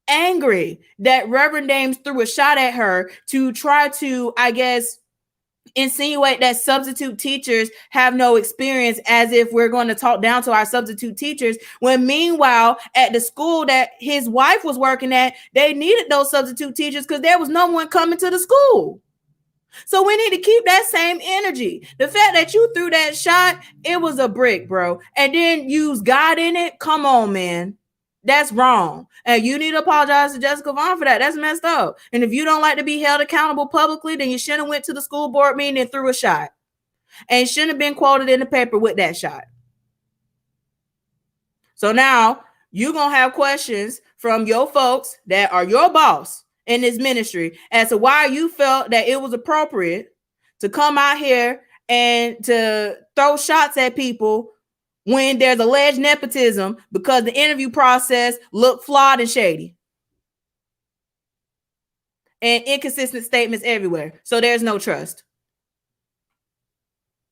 angry that Reverend Dames threw a shot at her to try to, I guess, insinuate that substitute teachers have no experience, as if we're going to talk down to our substitute teachers, when meanwhile at the school that his wife was working at, they needed those substitute teachers because there was no one coming to the school. So we need to keep that same energy. The fact that you threw that shot, it was a brick, bro, and then use God in it. Come on, man. That's wrong. And you need to apologize to Jessica Vaughn for that. That's messed up. And if you don't like to be held accountable publicly, then you shouldn't have went to the school board meeting and threw a shot. And shouldn't have been quoted in the paper with that shot. So now you're going to have questions from your folks that are your boss in this ministry as to why you felt that it was appropriate to come out here and to throw shots at people when there's alleged nepotism because the interview process looked flawed and shady. And inconsistent statements everywhere. So there's no trust.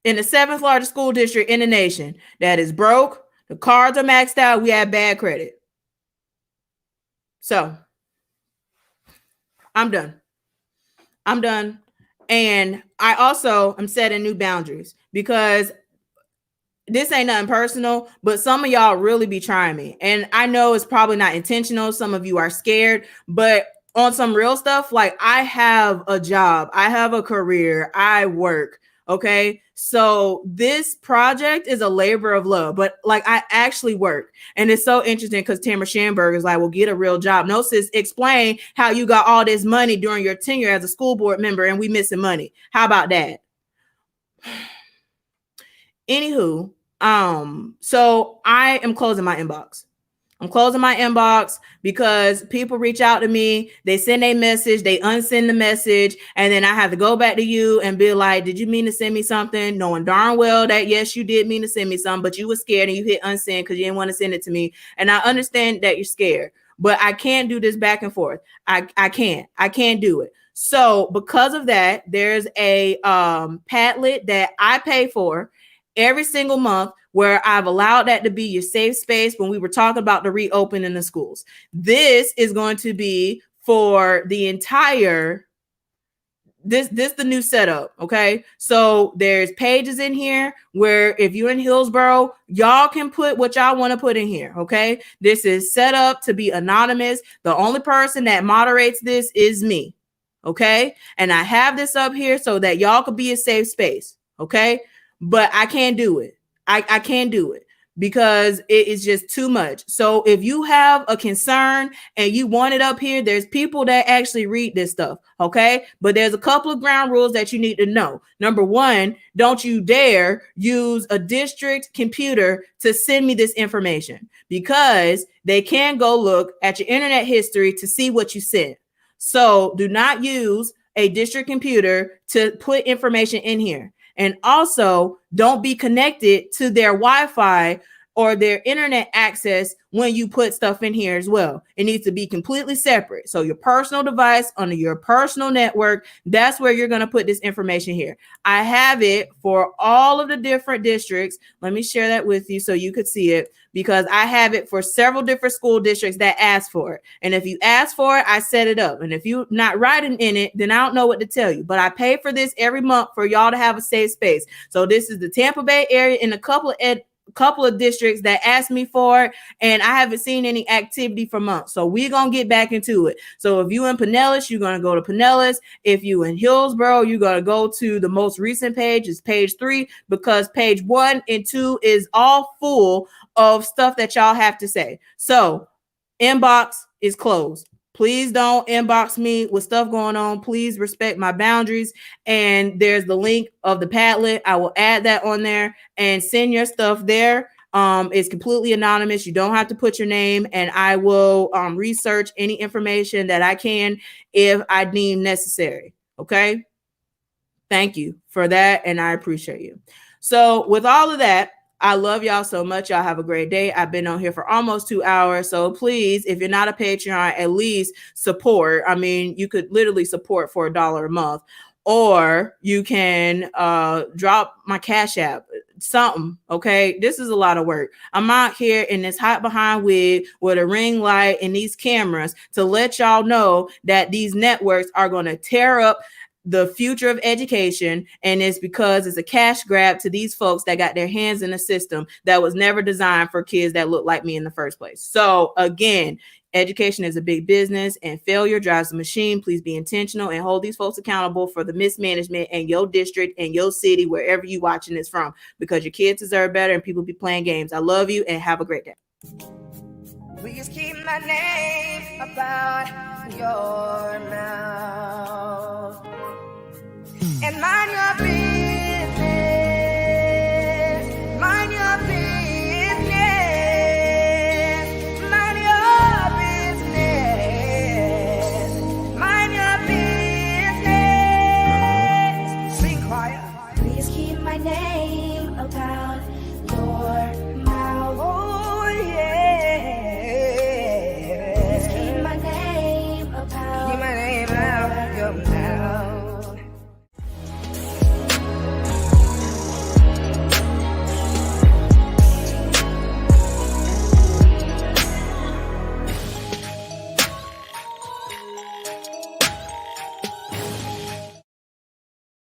In the 7th largest school district in the nation that is broke, the cards are maxed out, we have bad credit. So I'm done. And I also am setting new boundaries, because this ain't nothing personal, but some of y'all really be trying me. And I know it's probably not intentional. Some of you are scared, but on some real stuff, like, I have a job, I have a career, I work. Okay. So this project is a labor of love, but like I actually work. And it's so interesting because Tamara Schamberg is like, well, get a real job. No, sis, explain how you got all this money during your tenure as a school board member and we missing money. How about that? Anywho, so I am closing my inbox. I'm closing my inbox because people reach out to me, they send a message, they unsend the message, and then I have to go back to you and be like, did you mean to send me something? Knowing darn well that yes, you did mean to send me something, but you were scared and you hit unsend because you didn't want to send it to me. And I understand that you're scared, but I can't do this back and forth. I can't do it. So because of that, there's a Padlet that I pay for every single month where I've allowed that to be your safe space when we were talking about the reopening the schools. This is going to be for the entire, this the new setup, okay? So there's pages in here where if you're in Hillsborough, y'all can put what y'all want to put in here, okay? This is set up to be anonymous. The only person that moderates this is me, okay? And I have this up here so that y'all could be a safe space, okay? But I can't do it. I can't do it because it is just too much. So if you have a concern and you want it up here, there's people that actually read this stuff, okay? But there's a couple of ground rules that you need to know. Number one, don't you dare use a district computer to send me this information because they can go look at your internet history to see what you sent. So do not use a district computer to put information in here. And also, don't be connected to their Wi-Fi or their internet access when you put stuff in here as well. It needs to be completely separate. So your personal device on your personal network, that's where you're going to put this information here. I have it for all of the different districts. Let me share that with you so you could see it because I have it for several different school districts that ask for it. And if you ask for it, I set it up. And if you're not writing in it, then I don't know what to tell you. But I pay for this every month for y'all to have a safe space. So this is the Tampa Bay area and a couple of districts that asked me for it, and I haven't seen any activity for months. So we're going to get back into it. So if you in Pinellas, you're going to go to Pinellas. If you in Hillsborough, you're going to go to the most recent page, is page 3, because page 1 and 2 is all full of stuff that y'all have to say. So inbox is closed. Please don't inbox me with stuff going on. Please respect my boundaries. And there's the link of the Padlet. I will add that on there and send your stuff there. It's completely anonymous. You don't have to put your name, and I will research any information that I can if I deem necessary. Okay. Thank you for that. And I appreciate you. So with all of that, I love y'all so much. Y'all have a great day. I've been on here for almost 2 hours. So please, if you're not a Patreon, at least support. I mean, you could literally support for $1 a month, or you can drop my Cash App, something. Okay. This is a lot of work. I'm out here in this hot behind wig with a ring light and these cameras to let y'all know that these networks are going to tear up the future of education, and it's because it's a cash grab to these folks that got their hands in a system that was never designed for kids that look like me in the first place. So again, education is a big business and failure drives the machine. Please be intentional and hold these folks accountable for the mismanagement in your district and your city, wherever you watching this from, because your kids deserve better and people be playing games. I love you and have a great day. Please keep my name about your mouth and mind your business.